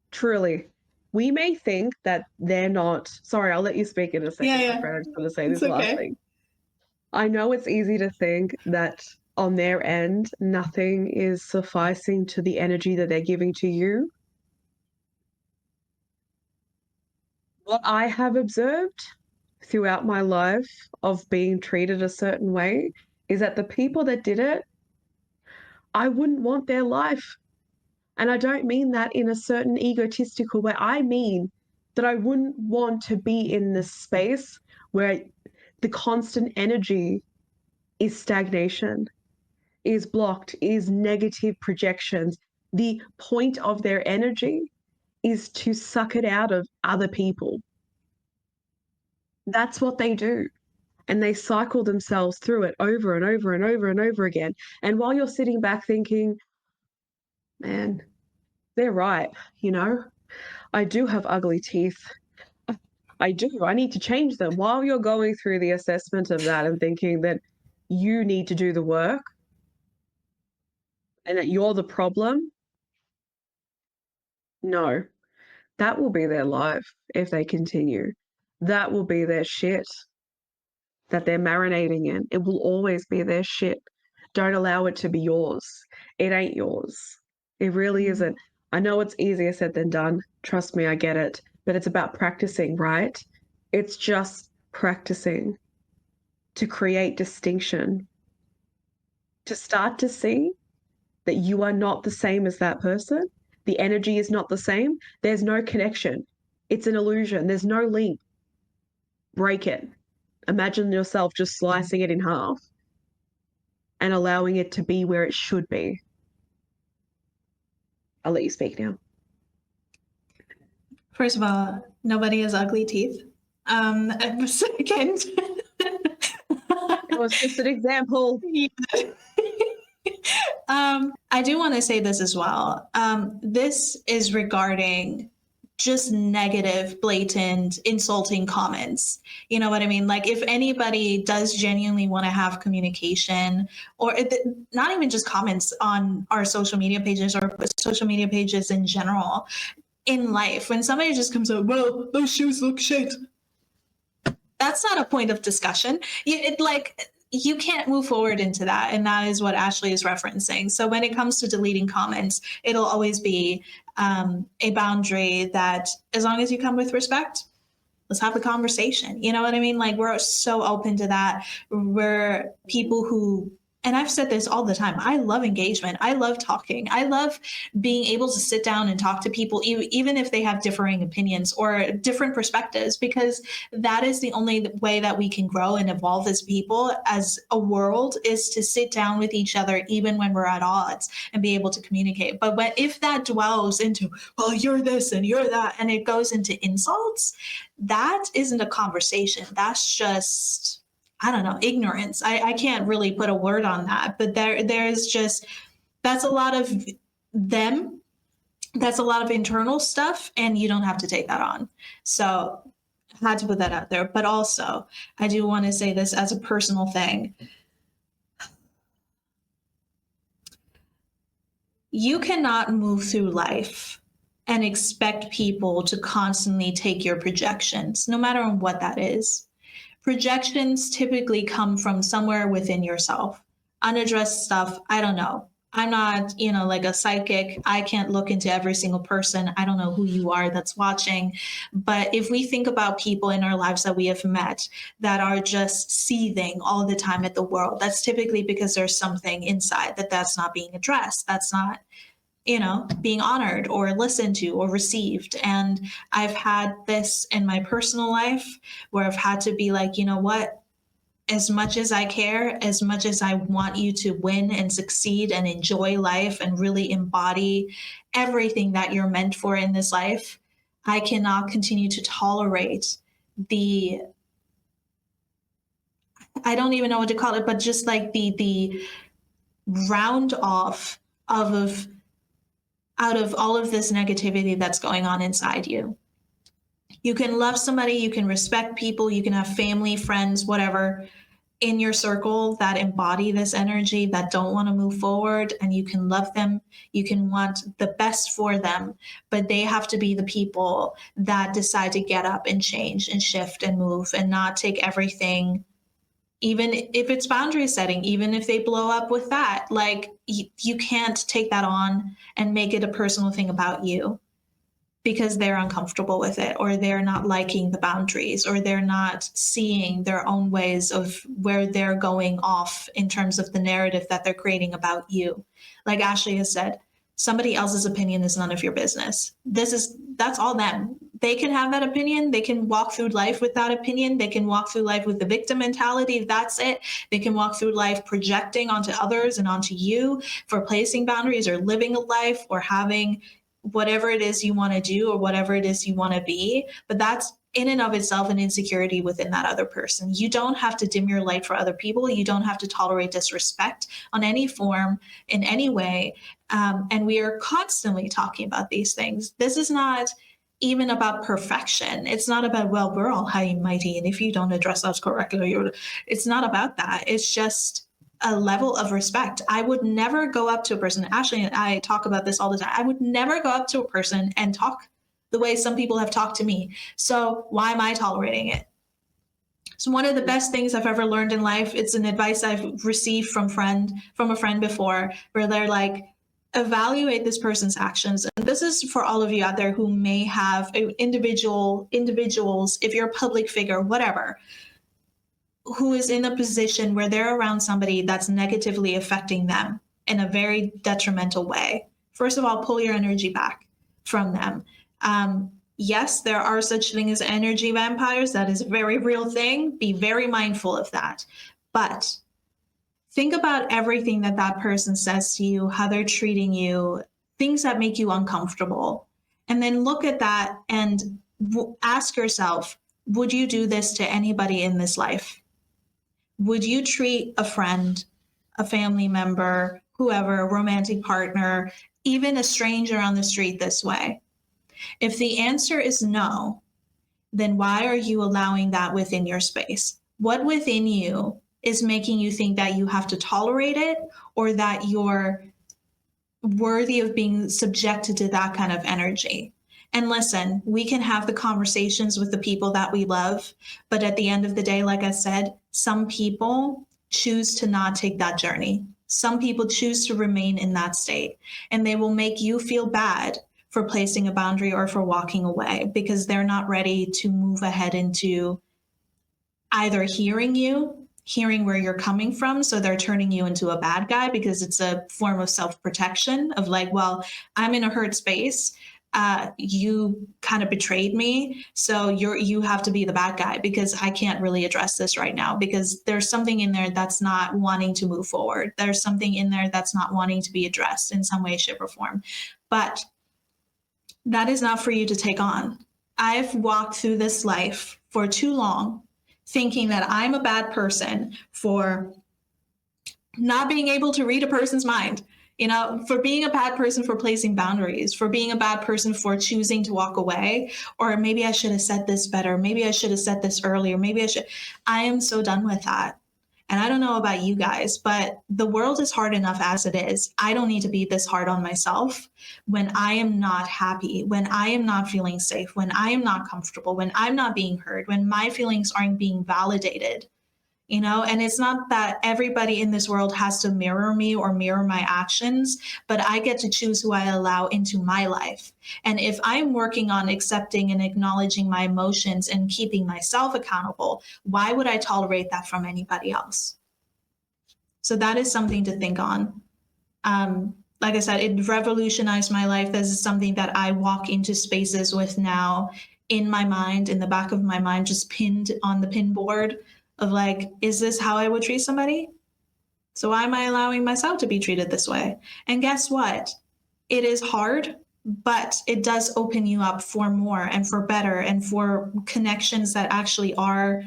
Truly. We may think that they're not. Sorry, I'll let you speak in a second. Yeah. My friend. I just want to say It's this last okay. thing. I know it's easy to think that on their end, nothing is sufficing to the energy that they're giving to you. What I have observed throughout my life of being treated a certain way is that the people that did it, I wouldn't want their life. And I don't mean that in a certain egotistical way. I mean that I wouldn't want to be in this space where the constant energy is stagnation, is blocked, is negative projections. The point of their energy is to suck it out of other people. That's what they do. And they cycle themselves through it over and over and over and over again. And while you're sitting back thinking, man, they're right, you know, I do have ugly teeth. I do. I need to change them. While you're going through the assessment of that and thinking that you need to do the work and that you're the problem, no, that will be their life if they continue. That will be their shit that they're marinating in. It will always be their shit. Don't allow it to be yours. It ain't yours. It really isn't. I know it's easier said than done. Trust me, I get it. But it's about practicing, right? It's just practicing to create distinction, to start to see that you are not the same as that person. The energy is not the same. There's no connection. It's an illusion. There's no link. Break it. Imagine yourself just slicing it in half and allowing it to be where it should be. I'll let you speak now. First of all, nobody has ugly teeth. Second, It was just an example. I do want to say this as well. This is regarding just negative, blatant, insulting comments. You know what I mean? Like if anybody does genuinely want to have communication, or not even just comments on our social media pages or social media pages in general, in life, when somebody just comes up, well, those shoes look shit. That's not a point of discussion. You can't move forward into that. And that is what Ashley is referencing. So when it comes to deleting comments, it'll always be a boundary that as long as you come with respect, let's have the conversation. You know what I mean? Like we're so open to that. We're people who and I've said this all the time, I love engagement. I love talking. I love being able to sit down and talk to people, even if they have differing opinions or different perspectives, because that is the only way that we can grow and evolve as people, as a world, is to sit down with each other, even when we're at odds, and be able to communicate. But if that dwells into, well, you're this and you're that, and it goes into insults, that isn't a conversation. That's just, I don't know, ignorance. I can't really put a word on that, but there's just, that's a lot of them. That's a lot of internal stuff, and you don't have to take that on. So I had to put that out there. But also, I do want to say this as a personal thing. You cannot move through life and expect people to constantly take your projections, no matter what that is. Projections typically come from somewhere within yourself. Unaddressed stuff, I don't know. I'm not, like a psychic. I can't look into every single person. I don't know who you are that's watching. But if we think about people in our lives that we have met that are just seething all the time at the world, that's typically because there's something inside that's not being addressed. That's not, being honored or listened to or received. And I've had this in my personal life where I've had to be like, you know what? As much as I care, as much as I want you to win and succeed and enjoy life and really embody everything that you're meant for in this life, I cannot continue to tolerate I don't even know what to call it, but just like the round off out of all of this negativity that's going on inside you. You can love somebody, you can respect people, you can have family, friends, whatever in your circle that embody this energy, that don't want to move forward, and you can love them, you can want the best for them, but they have to be the people that decide to get up and change and shift and move and not take everything, even if it's boundary setting, even if they blow up with that, like you can't take that on and make it a personal thing about you because they're uncomfortable with it, or they're not liking the boundaries, or they're not seeing their own ways of where they're going off in terms of the narrative that they're creating about you. Like Ashley has said, somebody else's opinion is none of your business. That's all them. They can have that opinion. They can walk through life with that opinion. They can walk through life with the victim mentality. That's it. They can walk through life projecting onto others and onto you for placing boundaries or living a life or having whatever it is you want to do or whatever it is you want to be. But that's in and of itself an insecurity within that other person. You don't have to dim your light for other people. You don't have to tolerate disrespect on any form, in any way. And we are constantly talking about these things. This is not even about perfection. It's not about, well, we're all high and mighty, and if you don't address us correctly, it's not about that. It's just a level of respect. I would never go up to a person. Ashley and I talk about this all the time. I would never go up to a person and talk the way some people have talked to me. So why am I tolerating it? So one of the best things I've ever learned in life, it's an advice I've received from a friend before, where they're like, evaluate this person's actions. And this is for all of you out there who may have individuals, if you're a public figure, whatever, who is in a position where they're around somebody that's negatively affecting them in a very detrimental way. First of all, pull your energy back from them. Yes, there are such things as energy vampires. That is a very real thing. Be very mindful of that. But think about everything that person says to you, how they're treating you, things that make you uncomfortable. And then look at that and ask yourself, would you do this to anybody in this life? Would you treat a friend, a family member, whoever, a romantic partner, even a stranger on the street this way? If the answer is no, then why are you allowing that within your space? What within you is making you think that you have to tolerate it, or that you're worthy of being subjected to that kind of energy? And listen, we can have the conversations with the people that we love, but at the end of the day, like I said, some people choose to not take that journey. Some people choose to remain in that state, and they will make you feel bad for placing a boundary or for walking away because they're not ready to move ahead into either hearing you hearing where you're coming from. So they're turning you into a bad guy because it's a form of self-protection of like, well, I'm in a hurt space. You kind of betrayed me. So you have to be the bad guy because I can't really address this right now because there's something in there that's not wanting to move forward. There's something in there that's not wanting to be addressed in some way, shape, or form. But that is not for you to take on. I've walked through this life for too long thinking that I'm a bad person for not being able to read a person's mind, for being a bad person for placing boundaries, for being a bad person for choosing to walk away, or maybe I should have said this better. Maybe I should have said this earlier. I am so done with that. And I don't know about you guys, but the world is hard enough as it is. I don't need to be this hard on myself when I am not happy, when I am not feeling safe, when I am not comfortable, when I'm not being heard, when my feelings aren't being validated. And it's not that everybody in this world has to mirror me or mirror my actions, but I get to choose who I allow into my life. And if I'm working on accepting and acknowledging my emotions and keeping myself accountable, why would I tolerate that from anybody else? So that is something to think on. Like I said, it revolutionized my life. This is something that I walk into spaces with now in my mind, in the back of my mind, just pinned on the pin board of like, is this how I would treat somebody? So why am I allowing myself to be treated this way? And guess what? It is hard, but it does open you up for more and for better and for connections that actually are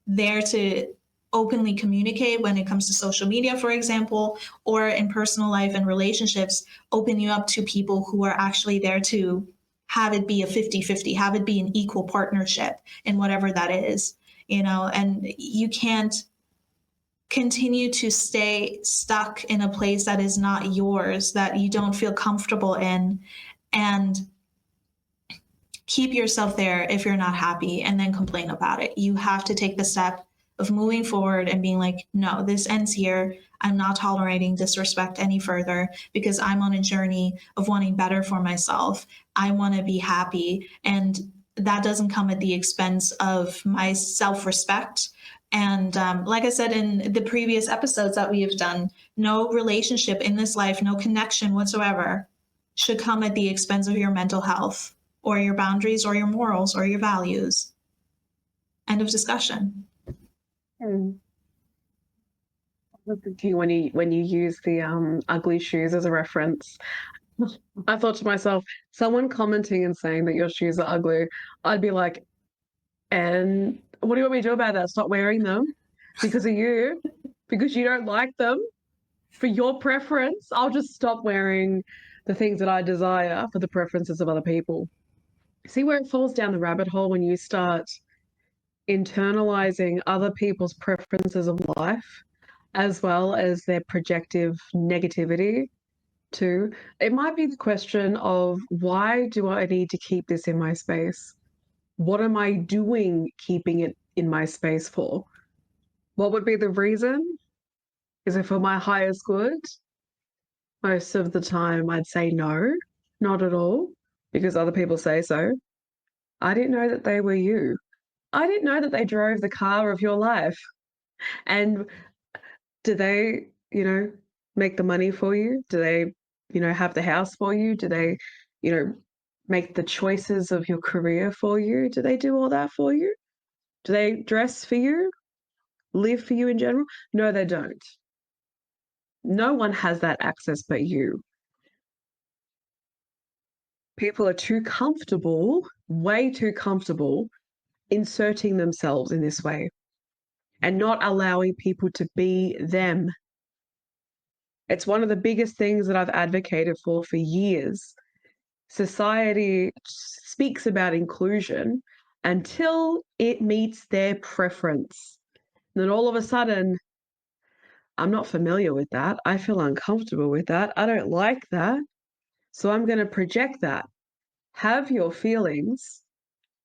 there to openly communicate when it comes to social media, for example, or in personal life and relationships, open you up to people who are actually there to have it be a 50-50, have it be an equal partnership in whatever that is. And you can't continue to stay stuck in a place that is not yours, that you don't feel comfortable in, and keep yourself there if you're not happy and then complain about it. You have to take the step of moving forward and being like, no, this ends here. I'm not tolerating disrespect any further because I'm on a journey of wanting better for myself. I want to be happy. And that doesn't come at the expense of my self-respect. And like I said in the previous episodes that we have done, no relationship in this life, no connection whatsoever should come at the expense of your mental health or your boundaries or your morals or your values. End of discussion. When you use the ugly shoes as a reference, I thought to myself, someone commenting and saying that your shoes are ugly, I'd be like, and what do you want me to do about that? Stop wearing them because of you, because you don't like them for your preference. I'll just stop wearing the things that I desire for the preferences of other people. See where it falls down the rabbit hole when you start internalizing other people's preferences of life as well as their projective negativity too. It might be the question of, why do I need to keep this in my space? What am I doing keeping it in my space for? What would be the reason? Is it for my highest good? Most of the time I'd say no, not at all, because other people say so. I didn't know that they were you. I didn't know that they drove the car of your life. And do they, make the money for you? Do they, have the house for you? Do they, make the choices of your career for you? Do they do all that for you? Do they dress for you? Live for you in general? No, they don't. No one has that access but you. People are too comfortable, way too comfortable, inserting themselves in this way and not allowing people to be them. It's one of the biggest things that I've advocated for years. Society speaks about inclusion until it meets their preference. And then all of a sudden, I'm not familiar with that. I feel uncomfortable with that. I don't like that. So I'm going to project that. Have your feelings,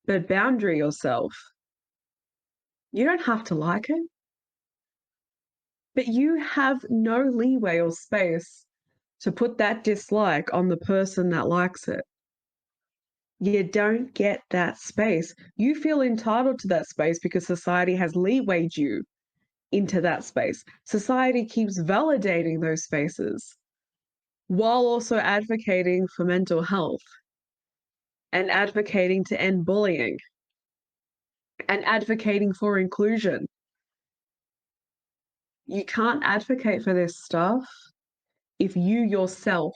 but boundary yourself. You don't have to like it, but you have no leeway or space to put that dislike on the person that likes it. You don't get that space. You feel entitled to that space because society has leewayed you into that space. Society keeps validating those spaces while also advocating for mental health and advocating to end bullying and advocating for inclusion. You can't advocate for this stuff if you yourself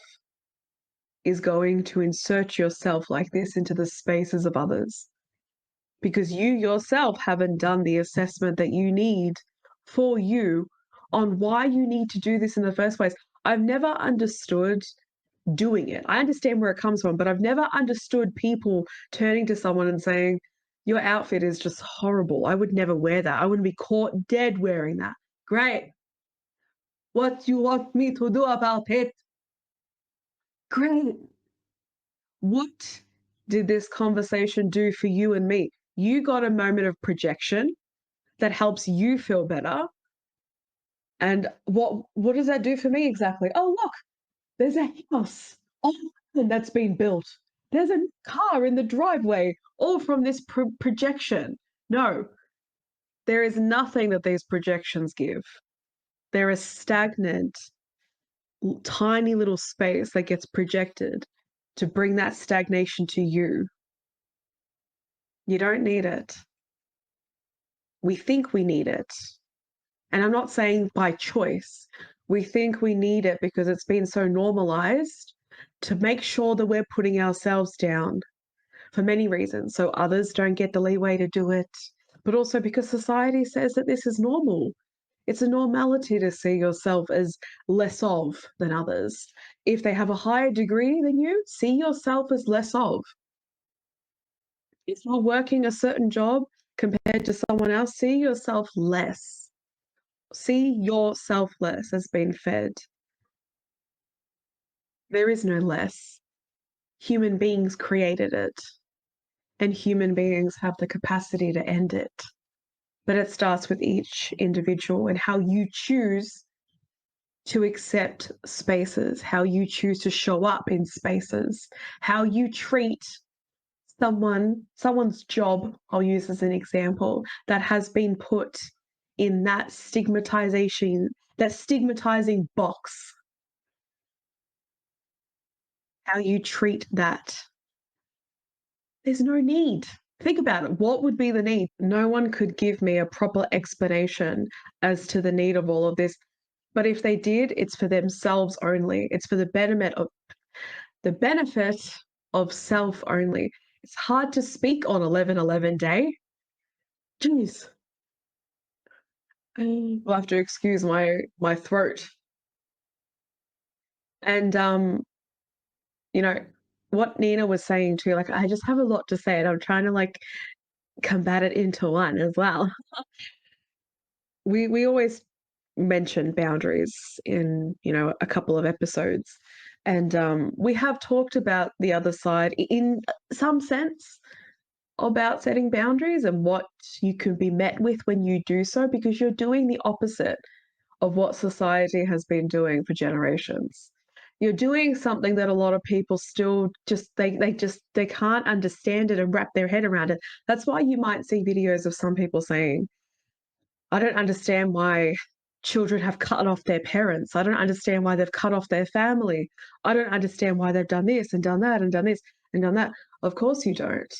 is going to insert yourself like this into the spaces of others, because you yourself haven't done the assessment that you need for you on why you need to do this in the first place. I've never understood doing it. I understand where it comes from, but I've never understood people turning to someone and saying, your outfit is just horrible. I would never wear that. I wouldn't be caught dead wearing that. Great. What do you want me to do about it? Great. What did this conversation do for you and me? You got a moment of projection that helps you feel better. And what does that do for me exactly? Oh, look, there's a house that's been built. There's a car in the driveway, all from this projection. No, there is nothing that these projections give. They're a stagnant, tiny little space that gets projected to bring that stagnation to you. You don't need it. We think we need it. And I'm not saying by choice. We think we need it because it's been so normalized to make sure that we're putting ourselves down for many reasons. So others don't get the leeway to do it, but also because society says that this is normal. It's a normality to see yourself as less of than others. If they have a higher degree than you, see yourself as less of. If you're working a certain job compared to someone else, see yourself less. See yourself less as being fed. There is no less. Human beings created it, and human beings have the capacity to end it. But it starts with each individual and how you choose to accept spaces, how you choose to show up in spaces, how you treat someone's job, I'll use as an example, that has been put in that stigmatizing box. How you treat that. There's no need. Think about it. What would be the need? No one could give me a proper explanation as to the need of all of this. But if they did, it's for themselves only. It's for the benefit of self only. It's hard to speak on 11/11 day. Jeez. I'll have to excuse my throat. And you know, what Nina was saying too, like I just have a lot to say and I'm trying to like combat it into one as well. We always mention boundaries in, a couple of episodes. And we have talked about the other side in some sense about setting boundaries and what you can be met with when you do so, because you're doing the opposite of what society has been doing for generations. You're doing something that a lot of people still just they can't understand it and wrap their head around it. That's why you might see videos of some people saying, I don't understand why children have cut off their parents. I don't understand why they've cut off their family. I don't understand why they've done this and done that and done this and done that. Of course you don't.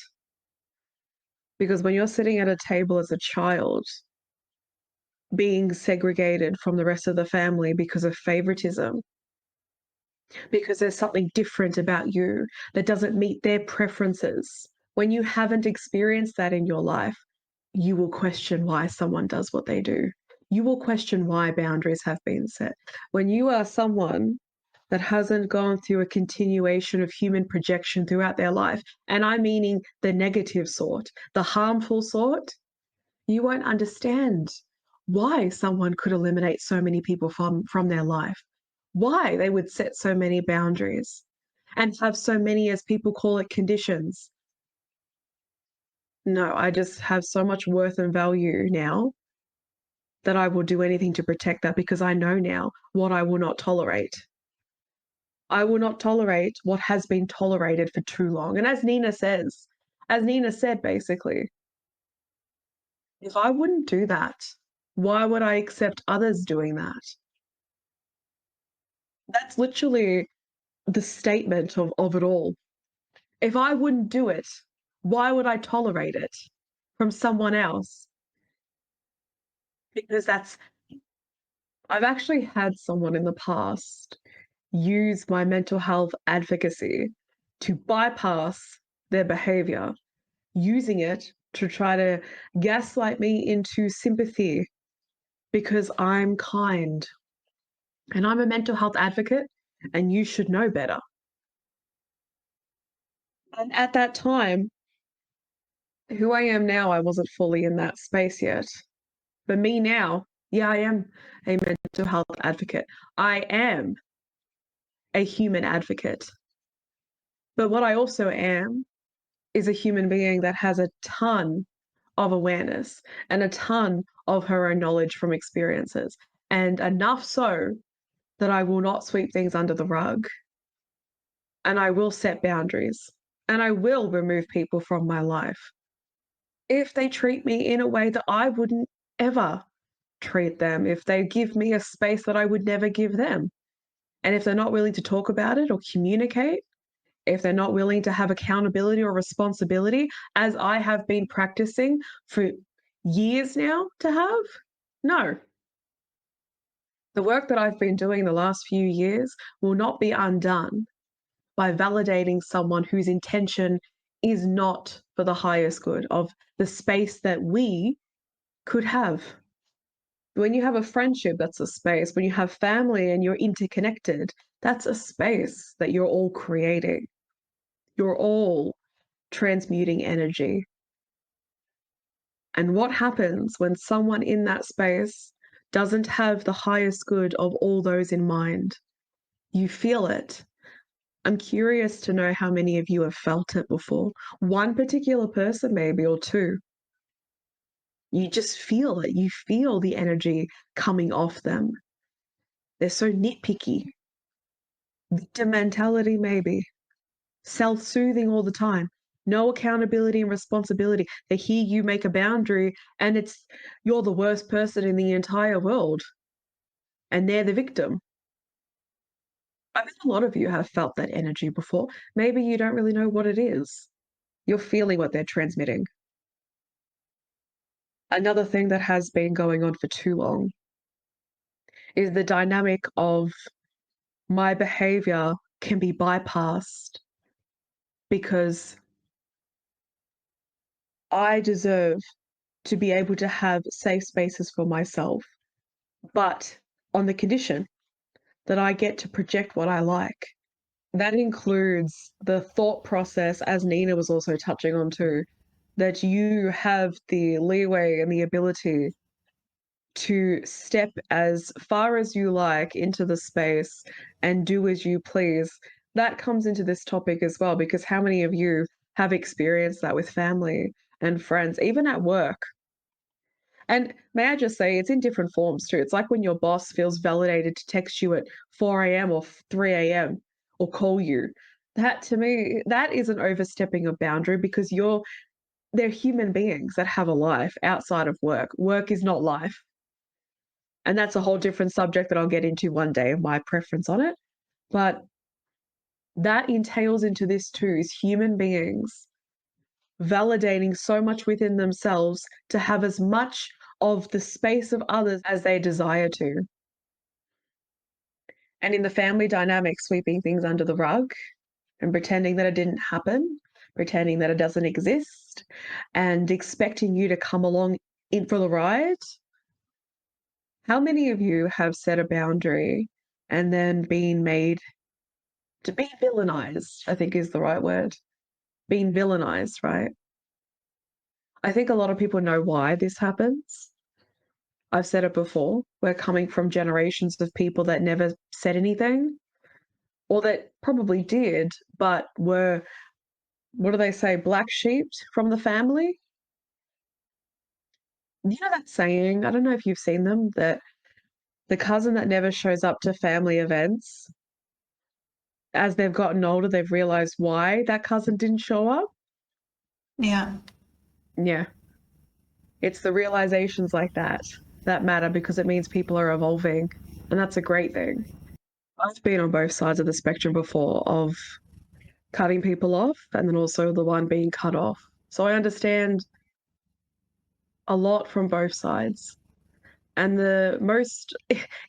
Because when you're sitting at a table as a child, being segregated from the rest of the family because of favoritism, because there's something different about you that doesn't meet their preferences, when you haven't experienced that in your life, you will question why someone does what they do. You will question why boundaries have been set. When you are someone that hasn't gone through a continuation of human projection throughout their life, and I'm meaning the negative sort, the harmful sort, you won't understand why someone could eliminate so many people from their life, why they would set so many boundaries and have so many, as people call it, conditions. No, I just have so much worth and value now that I will do anything to protect that, because I know now what I will not tolerate. I will not tolerate what has been tolerated for too long. And as Nina said, basically, if I wouldn't do that, Why would I accept others doing that? That's literally the statement of it all. If I wouldn't do it, why would I tolerate it from someone else? Because I've actually had someone in the past use my mental health advocacy to bypass their behavior, using it to try to gaslight me into sympathy because I'm kind and I'm a mental health advocate and you should know better. And at that time, who I am now, I wasn't fully in that space yet. But me now, yeah, I am a mental health advocate. I am a human advocate. But what I also am is a human being that has a ton of awareness and a ton of her own knowledge from experiences, and enough so that I will not sweep things under the rug, and I will set boundaries, and I will remove people from my life if they treat me in a way that I wouldn't ever treat them, if they give me a space that I would never give them. And if they're not willing to talk about it or communicate, if they're not willing to have accountability or responsibility, as I have been practicing for years now to have, no. The work that I've been doing the last few years will not be undone by validating someone whose intention is not for the highest good of the space that we could have. When you have a friendship, that's a space. When you have family and you're interconnected, that's a space that you're all creating. You're all transmuting energy. And what happens when someone in that space doesn't have the highest good of all those in mind? You feel it. I'm curious to know how many of you have felt it before. One particular person, maybe, or two. You just feel it. You feel the energy coming off them. They're so nitpicky. Victim mentality, maybe. Self-soothing all the time. No accountability and responsibility. They hear you make a boundary and you're the worst person in the entire world. And they're the victim. I bet a lot of you have felt that energy before. Maybe you don't really know what it is. You're feeling what they're transmitting. Another thing that has been going on for too long is the dynamic of my behavior can be bypassed because I deserve to be able to have safe spaces for myself, but on the condition that I get to project what I like. That includes the thought process, as Nina was also touching on too, that you have the leeway and the ability to step as far as you like into the space and do as you please. That comes into this topic as well, because how many of you have experienced that with family and friends, even at work? And may I just say, it's in different forms too. It's like when your boss feels validated to text you at 4 a.m. or 3 a.m. or call you. That to me, that is an overstepping of boundary because they're human beings that have a life outside of work. Work is not life. And that's a whole different subject that I'll get into one day, my preference on it. But that entails into this too, is human beings validating so much within themselves to have as much of the space of others as they desire to. And in the family dynamic, sweeping things under the rug and pretending that it didn't happen, pretending that it doesn't exist, and expecting you to come along in for the ride. How many of you have set a boundary and then been made to be villainized, I think is the right word. Being villainized, right? I think a lot of people know why this happens. I've said it before. We're coming from generations of people that never said anything, or that probably did, but were, what do they say, black sheep from the family? You know that saying, I don't know if you've seen them, that the cousin that never shows up to family events, as they've gotten older, they've realized why that cousin didn't show up. Yeah. Yeah. It's the realizations like that that matter because it means people are evolving, and that's a great thing. I've been on both sides of the spectrum before of cutting people off and then also the one being cut off. So I understand a lot from both sides. And the most,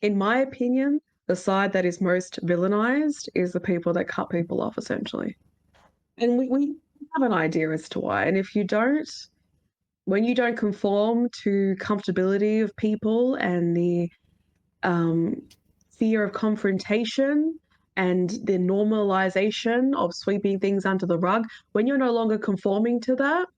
in my opinion, the side that is most villainized is the people that cut people off, essentially. And we have an idea as to why. And if you don't, when you don't conform to comfortability of people and the fear of confrontation and the normalization of sweeping things under the rug, when you're no longer conforming to that,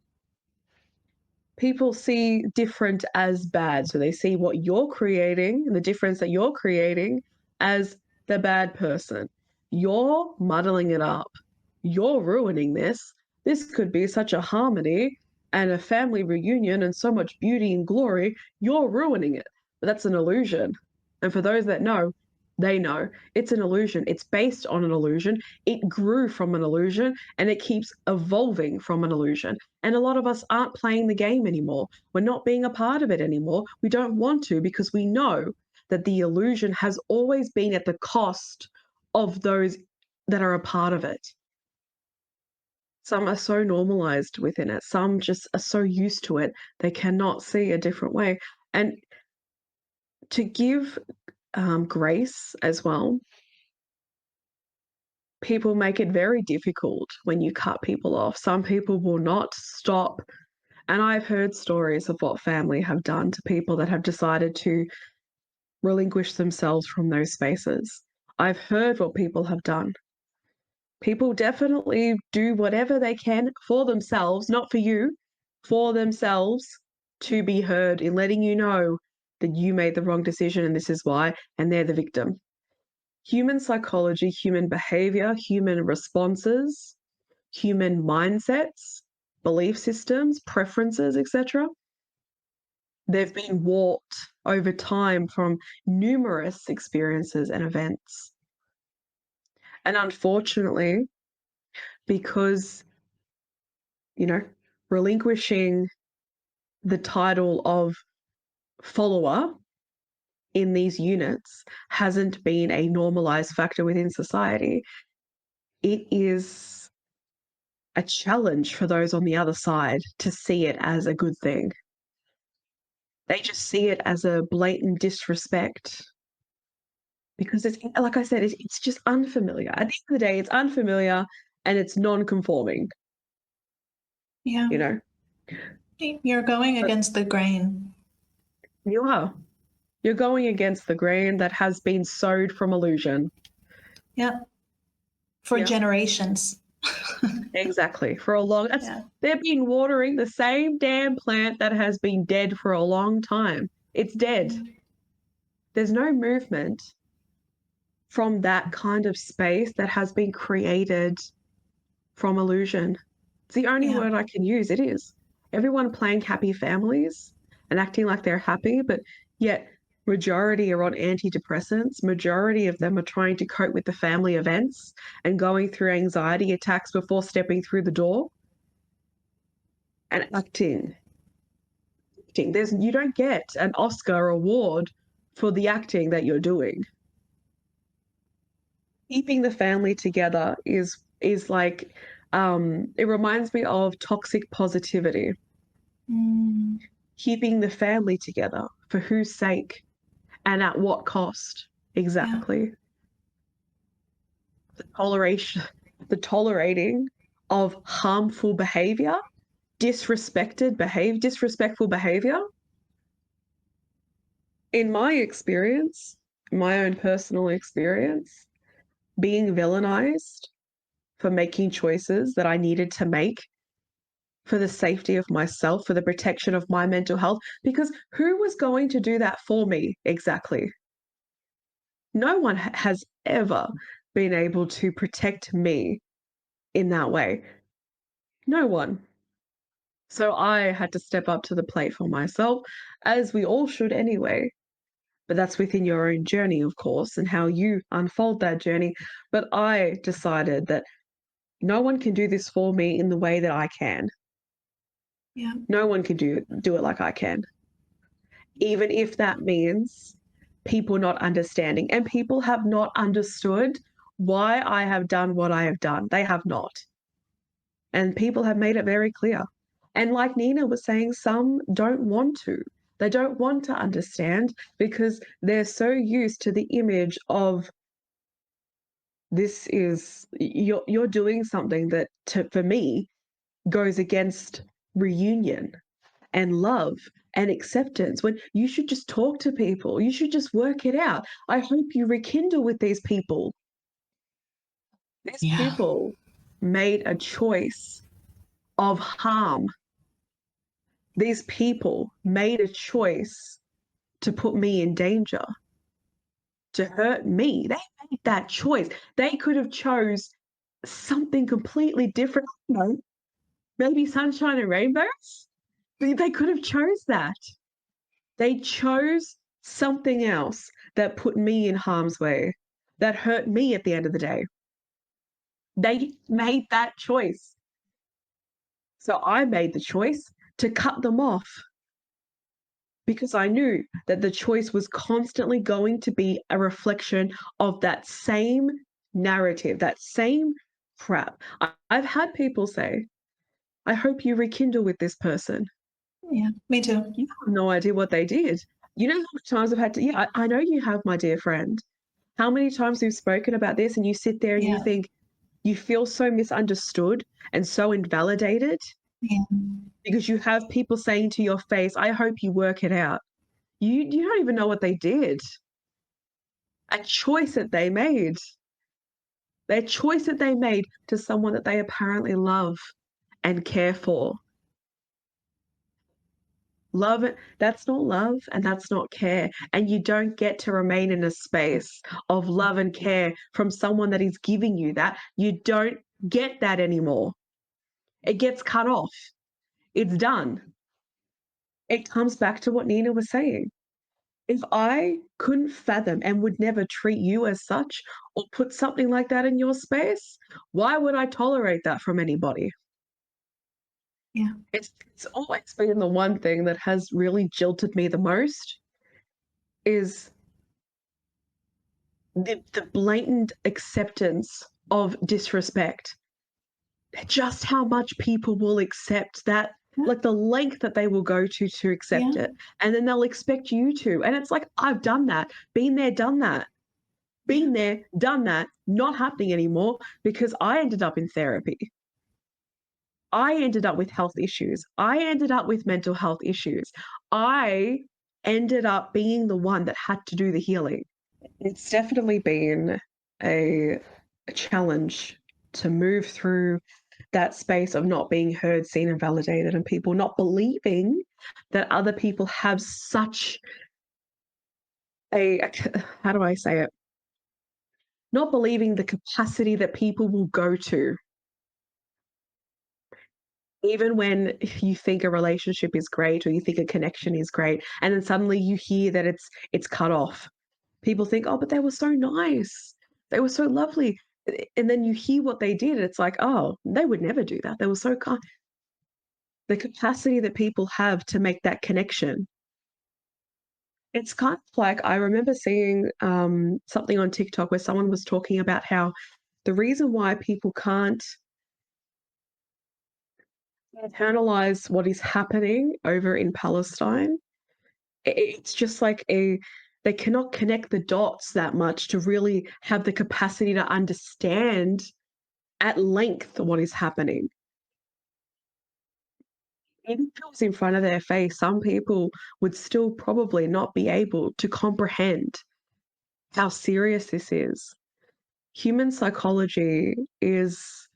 people see different as bad. So they see what you're creating, the difference that you're creating, as the bad person. You're muddling it up. You're ruining this. This could be such a harmony and a family reunion and so much beauty and glory. You're ruining it. But that's an illusion. And for those that know, they know it's an illusion. It's based on an illusion. It grew from an illusion and it keeps evolving from an illusion. And a lot of us aren't playing the game anymore. We're not being a part of it anymore. We don't want to because we know that the illusion has always been at the cost of those that are a part of it. Some are so normalized within it. Some just are so used to it, they cannot see a different way. And to give grace as well, people make it very difficult when you cut people off. Some people will not stop. And I've heard stories of what family have done to people that have decided to relinquish themselves from those spaces. I've heard what people have done. People definitely do whatever they can for themselves, not for you, for themselves to be heard in letting you know that you made the wrong decision and this is why, and they're the victim. Human psychology, human behavior, human responses, human mindsets, belief systems, preferences, etc. They've been warped over time from numerous experiences and events. And unfortunately, because, relinquishing the title of follower in these units hasn't been a normalized factor within society, it is a challenge for those on the other side to see it as a good thing. They just see it as a blatant disrespect because it's, like I said, it's just unfamiliar. At the end of the day, it's unfamiliar and it's non-conforming. Yeah. You're going against the grain. You are. You're going against the grain that has been sowed from illusion. Yep. For generations. Exactly. For a long they've been watering the same damn plant that has been dead for a long time. It's dead. There's no movement from that kind of space that has been created from illusion. It's the only word I can use. It is. Everyone playing happy families and acting like they're happy, but yet majority are on antidepressants. Majority of them are trying to cope with the family events and going through anxiety attacks before stepping through the door. And acting. You don't get an Oscar award for the acting that you're doing. Keeping the family together is like, it reminds me of toxic positivity. Keeping the family together, for whose sake and at what cost? Exactly. The tolerating of harmful behavior, disrespectful behavior. In my experience, my own personal experience, being villainized for making choices that I needed to make for the safety of myself, for the protection of my mental health, because who was going to do that for me exactly? No one has ever been able to protect me in that way. No one. So I had to step up to the plate for myself, as we all should anyway. But that's within your own journey, of course, and how you unfold that journey. But I decided that no one can do this for me in the way that I can. Yeah. No one can do it like I can. even if that means people not understanding. And people have not understood why I have done what I have done. They have not. And people have made it very clear. And like Nina was saying, some don't want to. They don't want to understand because they're so used to the image of this is you're doing something that for me goes against reunion and love and acceptance, when you should just talk to people. You should just work it out. I hope you rekindle with these people. These Yeah. people made a choice of harm. These people made a choice to put me in danger, to hurt me. They made that choice. They could have chose something completely different. No, maybe sunshine and rainbows. They could have chose that. They chose something else that put me in harm's way, that hurt me at the end of the day. They made that choice. So I made the choice to cut them off because I knew that the choice was constantly going to be a reflection of that same narrative, that same crap. I've had people say, I hope you rekindle with this person. Yeah, me too. You have no idea what they did. You know how many times I've had to, yeah, I know you have, my dear friend. How many times we've spoken about this and you sit there and you Yeah. think, you feel so misunderstood and so invalidated Yeah. because you have people saying to your face, I hope you work it out. You don't even know what they did. A choice that they made. Their choice that they made to someone that they apparently love and care for. Love, that's not love and that's not care. And you don't get to remain in a space of love and care from someone that is giving you that. You don't get that anymore. It gets cut off. It's done. It comes back to what Nina was saying. If I couldn't fathom and would never treat you as such or put something like that in your space, why would I tolerate that from anybody? Yeah. It's always been the one thing that has really jilted me the most is the blatant acceptance of disrespect. Just how much people will accept that, Yeah. like the length that they will go to accept Yeah. it. And then they'll expect you to. And it's like, I've done that, been there, done that, been there, done that, not happening anymore because I ended up in therapy. I ended up with health issues. I ended up with mental health issues. I ended up being the one that had to do the healing. It's definitely been a challenge to move through that space of not being heard, seen, and validated, and people not believing that other people have such a how do I say it? Not believing the capacity that people will go to, even when you think a relationship is great or you think a connection is great, and then suddenly you hear that it's cut off. People think, oh, but they were so nice. They were so lovely. And then you hear what they did. It's like, oh, they would never do that. They were so kind. The capacity that people have to make that connection. It's kind of like I remember seeing something on TikTok where someone was talking about how the reason why people can't internalize what is happening over in Palestine, it's just like they cannot connect the dots that much to really have the capacity to understand at length what is happening. Even if it was in front of their face, some people would still probably not be able to comprehend how serious this is. Human psychology is,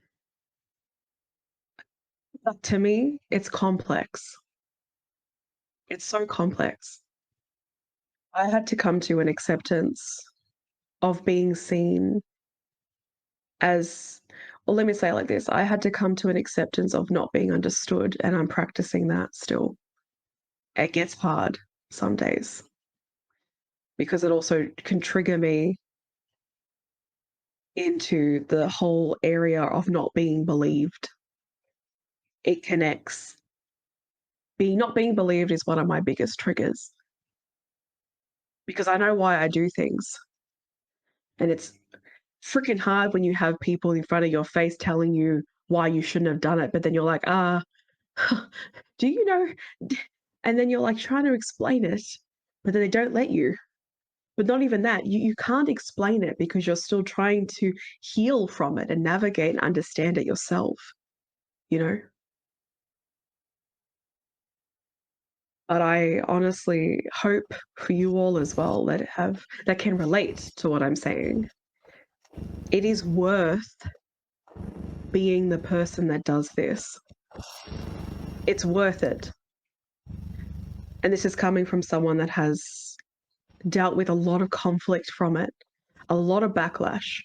to me, it's complex. It's so complex. I had to come to an acceptance of being seen as, well, let me say it like this. I had to come to an acceptance of not being understood, and I'm practicing that still. It gets hard some days because it also can trigger me into the whole area of not being believed. It connects. Not being believed is one of my biggest triggers. because I know why I do things. And it's freaking hard when you have people in front of your face telling you why you shouldn't have done it, but then you're like, do you know? And then you're like trying to explain it, but then they don't let you. But not even that, you can't explain it because you're still trying to heal from it and navigate and understand it yourself, you know? But I honestly hope for you all as well that can relate to what I'm saying. It is worth being the person that does this. It's worth it. And this is coming from someone that has dealt with a lot of conflict from it, a lot of backlash,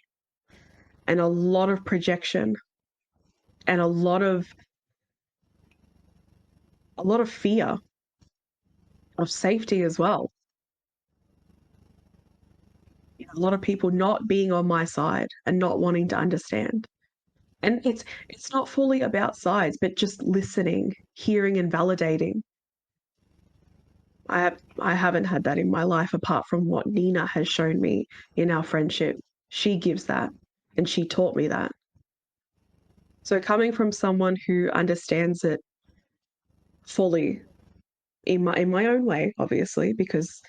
and a lot of projection, and a lot of fear of safety as well. A lot of people not being on my side and not wanting to understand. And it's not fully about sides, but just listening, hearing and validating. I haven't had that in my life apart from what Nina has shown me in our friendship. She gives that, and she taught me that. So coming from someone who understands it fully in my own way, obviously, because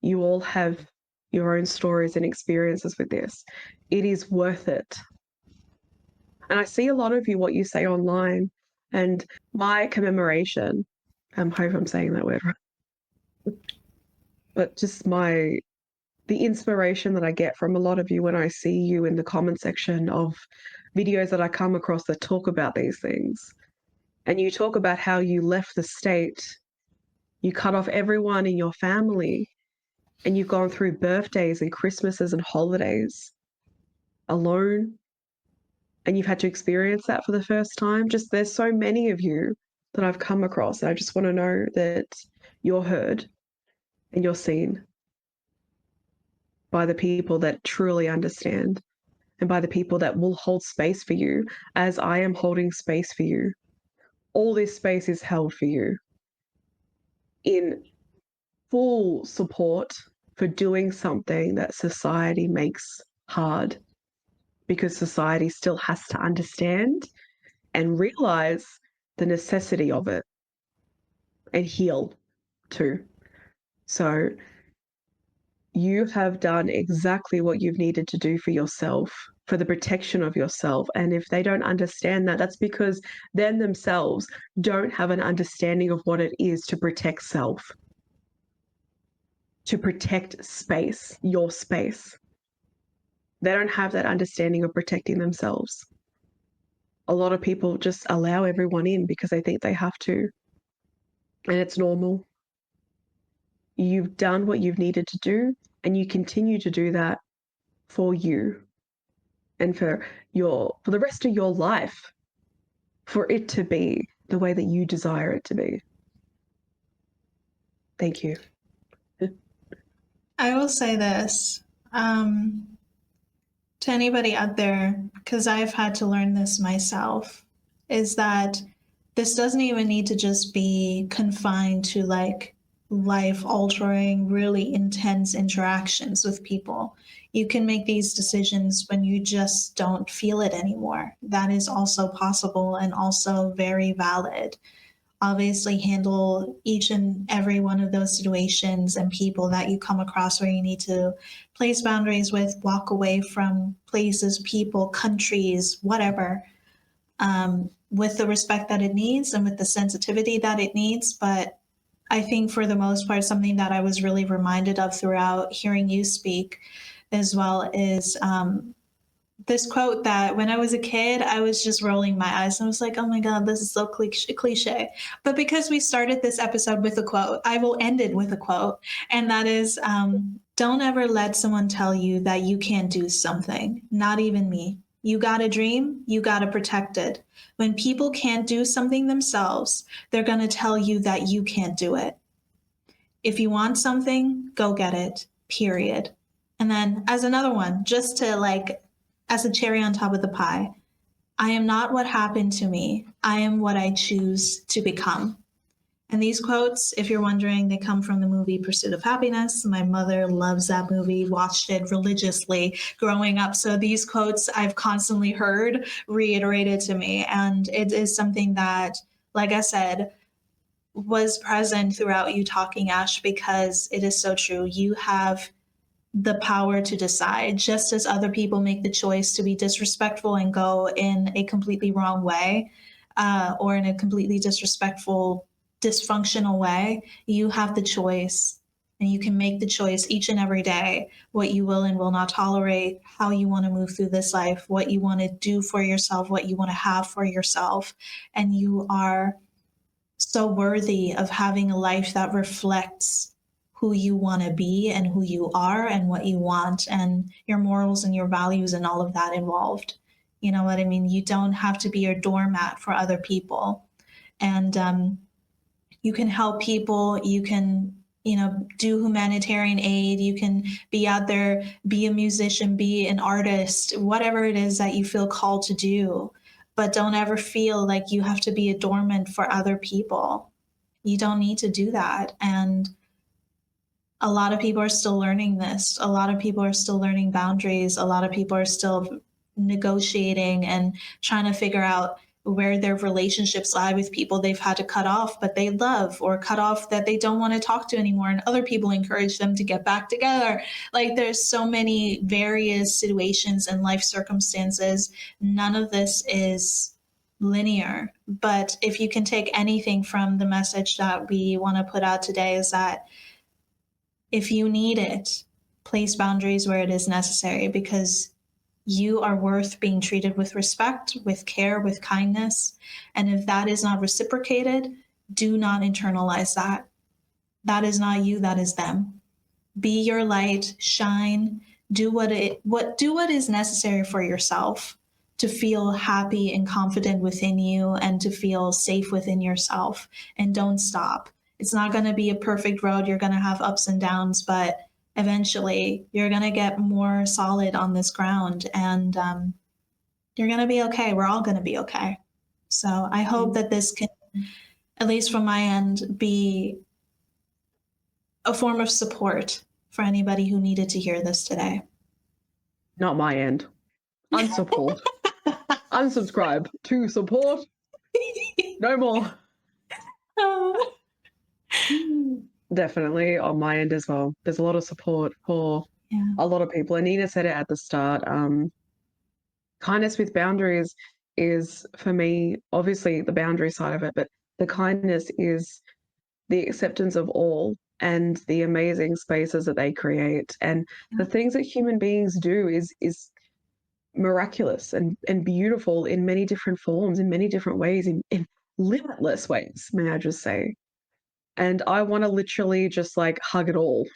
you all have your own stories and experiences with this, it is worth it. And I see a lot of you, what you say online, and my commemoration, I hope I'm saying that word right, but just the inspiration that I get from a lot of you when I see you in the comment section of videos that I come across that talk about these things. And you talk about how you left the state, you cut off everyone in your family, and you've gone through birthdays and Christmases and holidays alone, and you've had to experience that for the first time. Just there's so many of you that I've come across, and I just want to know that you're heard and you're seen by the people that truly understand and by the people that will hold space for you as I am holding space for you. All this space is held for you in full support for doing something that society makes hard, because society still has to understand and realize the necessity of it and heal too. So you have done exactly what you've needed to do for yourself, for the protection of yourself. And if they don't understand that, that's because them themselves don't have an understanding of what it is to protect self, to protect space, your space. They don't have that understanding of protecting themselves. A lot of people just allow everyone in because they think they have to. And it's normal. You've done what you've needed to do, and you continue to do that for you and for the rest of your life, for it to be the way that you desire it to be. Thank you. I will say this to anybody out there, because I've had to learn this myself, is that this doesn't even need to just be confined to like life altering, really intense interactions with people. You can make these decisions when you just don't feel it anymore. That is also possible and also very valid. Obviously, handle each and every one of those situations and people that you come across where you need to place boundaries with, walk away from places, people, countries, whatever, with the respect that it needs and with the sensitivity that it needs. But I think for the most part, something that I was really reminded of throughout hearing you speak as well is this quote that when I was a kid, I was just rolling my eyes and I was like, oh my God, this is so cliche. But because we started this episode with a quote, I will end it with a quote. And that is, don't ever let someone tell you that you can't do something, not even me. You got a dream, you got to protect it. When people can't do something themselves, they're going to tell you that you can't do it. If you want something, go get it, period. And then as another one, just to like, as a cherry on top of the pie, I am not what happened to me. I am what I choose to become. And these quotes, if you're wondering, they come from the movie Pursuit of Happiness. My mother loves that movie, watched it religiously growing up. So these quotes I've constantly heard reiterated to me. And it is something that, like I said, was present throughout you talking, Ash, because it is so true. You have the power to decide, just as other people make the choice to be disrespectful and go in a completely wrong way, or in a completely disrespectful, dysfunctional way. You have the choice, and you can make the choice each and every day what you will and will not tolerate, how you want to move through this life, what you want to do for yourself, what you want to have for yourself. And you are so worthy of having a life that reflects who you want to be and who you are and what you want and your morals and your values and all of that involved. You know what I mean? You don't have to be a doormat for other people. And you can help people. You can, do humanitarian aid. You can be out there, be a musician, be an artist, whatever it is that you feel called to do. But don't ever feel like you have to be a doormat for other people. You don't need to do that. And a lot of people are still learning this. A lot of people are still learning boundaries. A lot of people are still negotiating and trying to figure out where their relationships lie with people they've had to cut off, but they love, or cut off that they don't want to talk to anymore. And other people encourage them to get back together. Like, there's so many various situations and life circumstances. None of this is linear. But if you can take anything from the message that we want to put out today, is that if you need it, place boundaries where it is necessary, because you are worth being treated with respect, with care, with kindness. And if that is not reciprocated, do not internalize that. That is not you, that is them. Be your light, shine, do what is necessary for yourself to feel happy and confident within you and to feel safe within yourself. And don't stop. It's not going to be a perfect road. You're going to have ups and downs, but eventually you're going to get more solid on this ground, and you're going to be okay. We're all going to be okay. So I hope that this can, at least from my end, be a form of support for anybody who needed to hear this today. Not my end. Unsupport. Unsubscribe to support. No more. Definitely on my end as well. There's a lot of support for a lot of people. And Nina said it at the start. Kindness with boundaries is, for me, obviously the boundary side of it, but the kindness is the acceptance of all and the amazing spaces that they create. And the things that human beings do is miraculous and beautiful in many different forms, in many different ways, in limitless ways, may I just say. And I want to literally just like hug it all.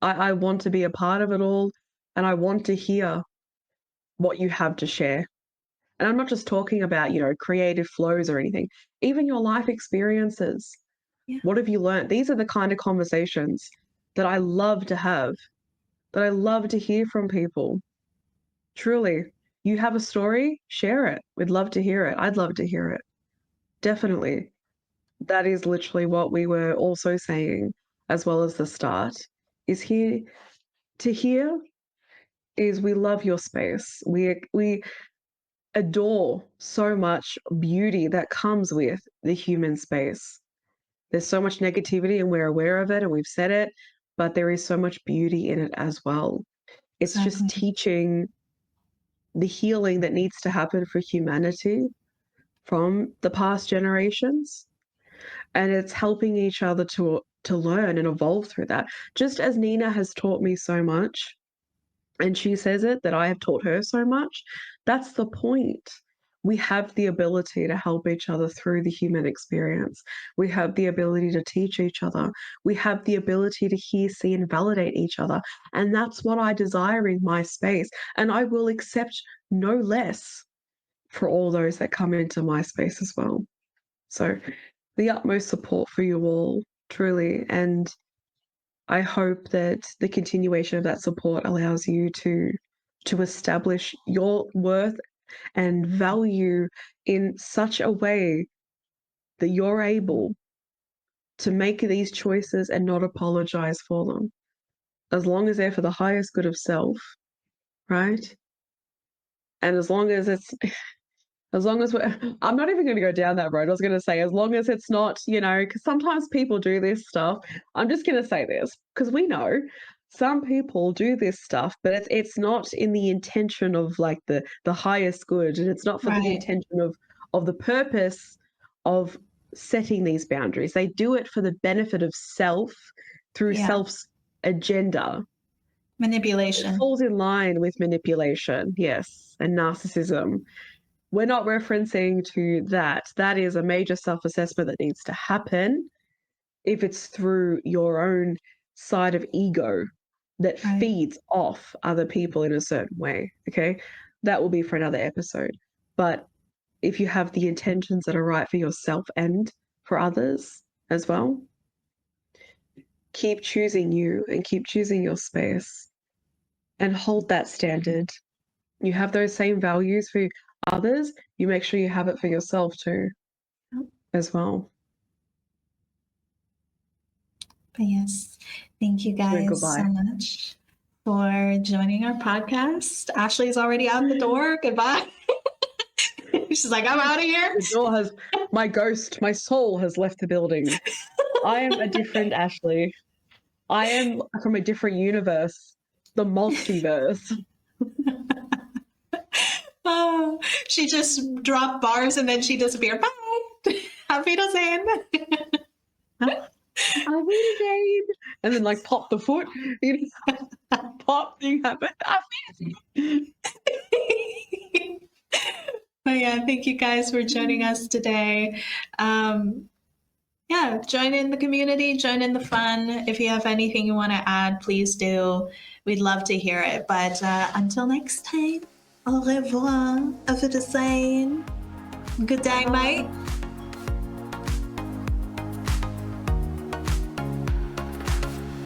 I want to be a part of it all, and I want to hear what you have to share. And I'm not just talking about, creative flows or anything, even your life experiences. Yeah. What have you learned? These are the kind of conversations that I love to have, that I love to hear from people. Truly, you have a story, share it. We'd love to hear it. I'd love to hear it. Definitely. That is literally what we were also saying, as well as the start, is here to hear is we love your space. We adore so much beauty that comes with the human space. There's so much negativity and we're aware of it and we've said it, but there is so much beauty in it as well. It's just teaching the healing that needs to happen for humanity from the past generations. And it's helping each other to learn and evolve through that. Just as Nina has taught me so much, and she says it, that I have taught her so much, that's the point. We have the ability to help each other through the human experience. We have the ability to teach each other. We have the ability to hear, see, and validate each other. And that's what I desire in my space. And I will accept no less for all those that come into my space as well. So the utmost support for you all, truly. And I hope that the continuation of that support allows you to establish your worth and value in such a way that you're able to make these choices and not apologize for them, as long as they're for the highest good of self, right? And as long as it's, as long as we're, I'm not even going to go down that road. I was going to say, as long as it's not, because sometimes people do this stuff. I'm just going to say this because we know some people do this stuff, but it's not in the intention of like the highest good, and it's not for the intention of the purpose of setting these boundaries. They do it for the benefit of self through self's agenda. Manipulation. It falls in line with manipulation, yes, and narcissism. We're not referencing to that. That is a major self-assessment that needs to happen if it's through your own side of ego that feeds off other people in a certain way, okay? That will be for another episode. But if you have the intentions that are right for yourself and for others as well, keep choosing you and keep choosing your space and hold that standard. You have those same values for others, you make sure you have it for yourself too, as well. But yes, thank you guys so much for joining our podcast. Ashley's already out the door. Goodbye. She's like, I'm out of here. The door has, my soul has left the building. I am a different Ashley. I am from a different universe, the multiverse. Oh, she just dropped bars and then she disappeared. Bye. Auf Wiedersehen. Auf Wiedersehen. And then like pop the foot. Pop thing happened. But yeah, thank you guys for joining us today. Join in the community, join in the fun. If you have anything you want to add, please do. We'd love to hear it. But until next time, au revoir, auf Wiedersehen. Good day, mate.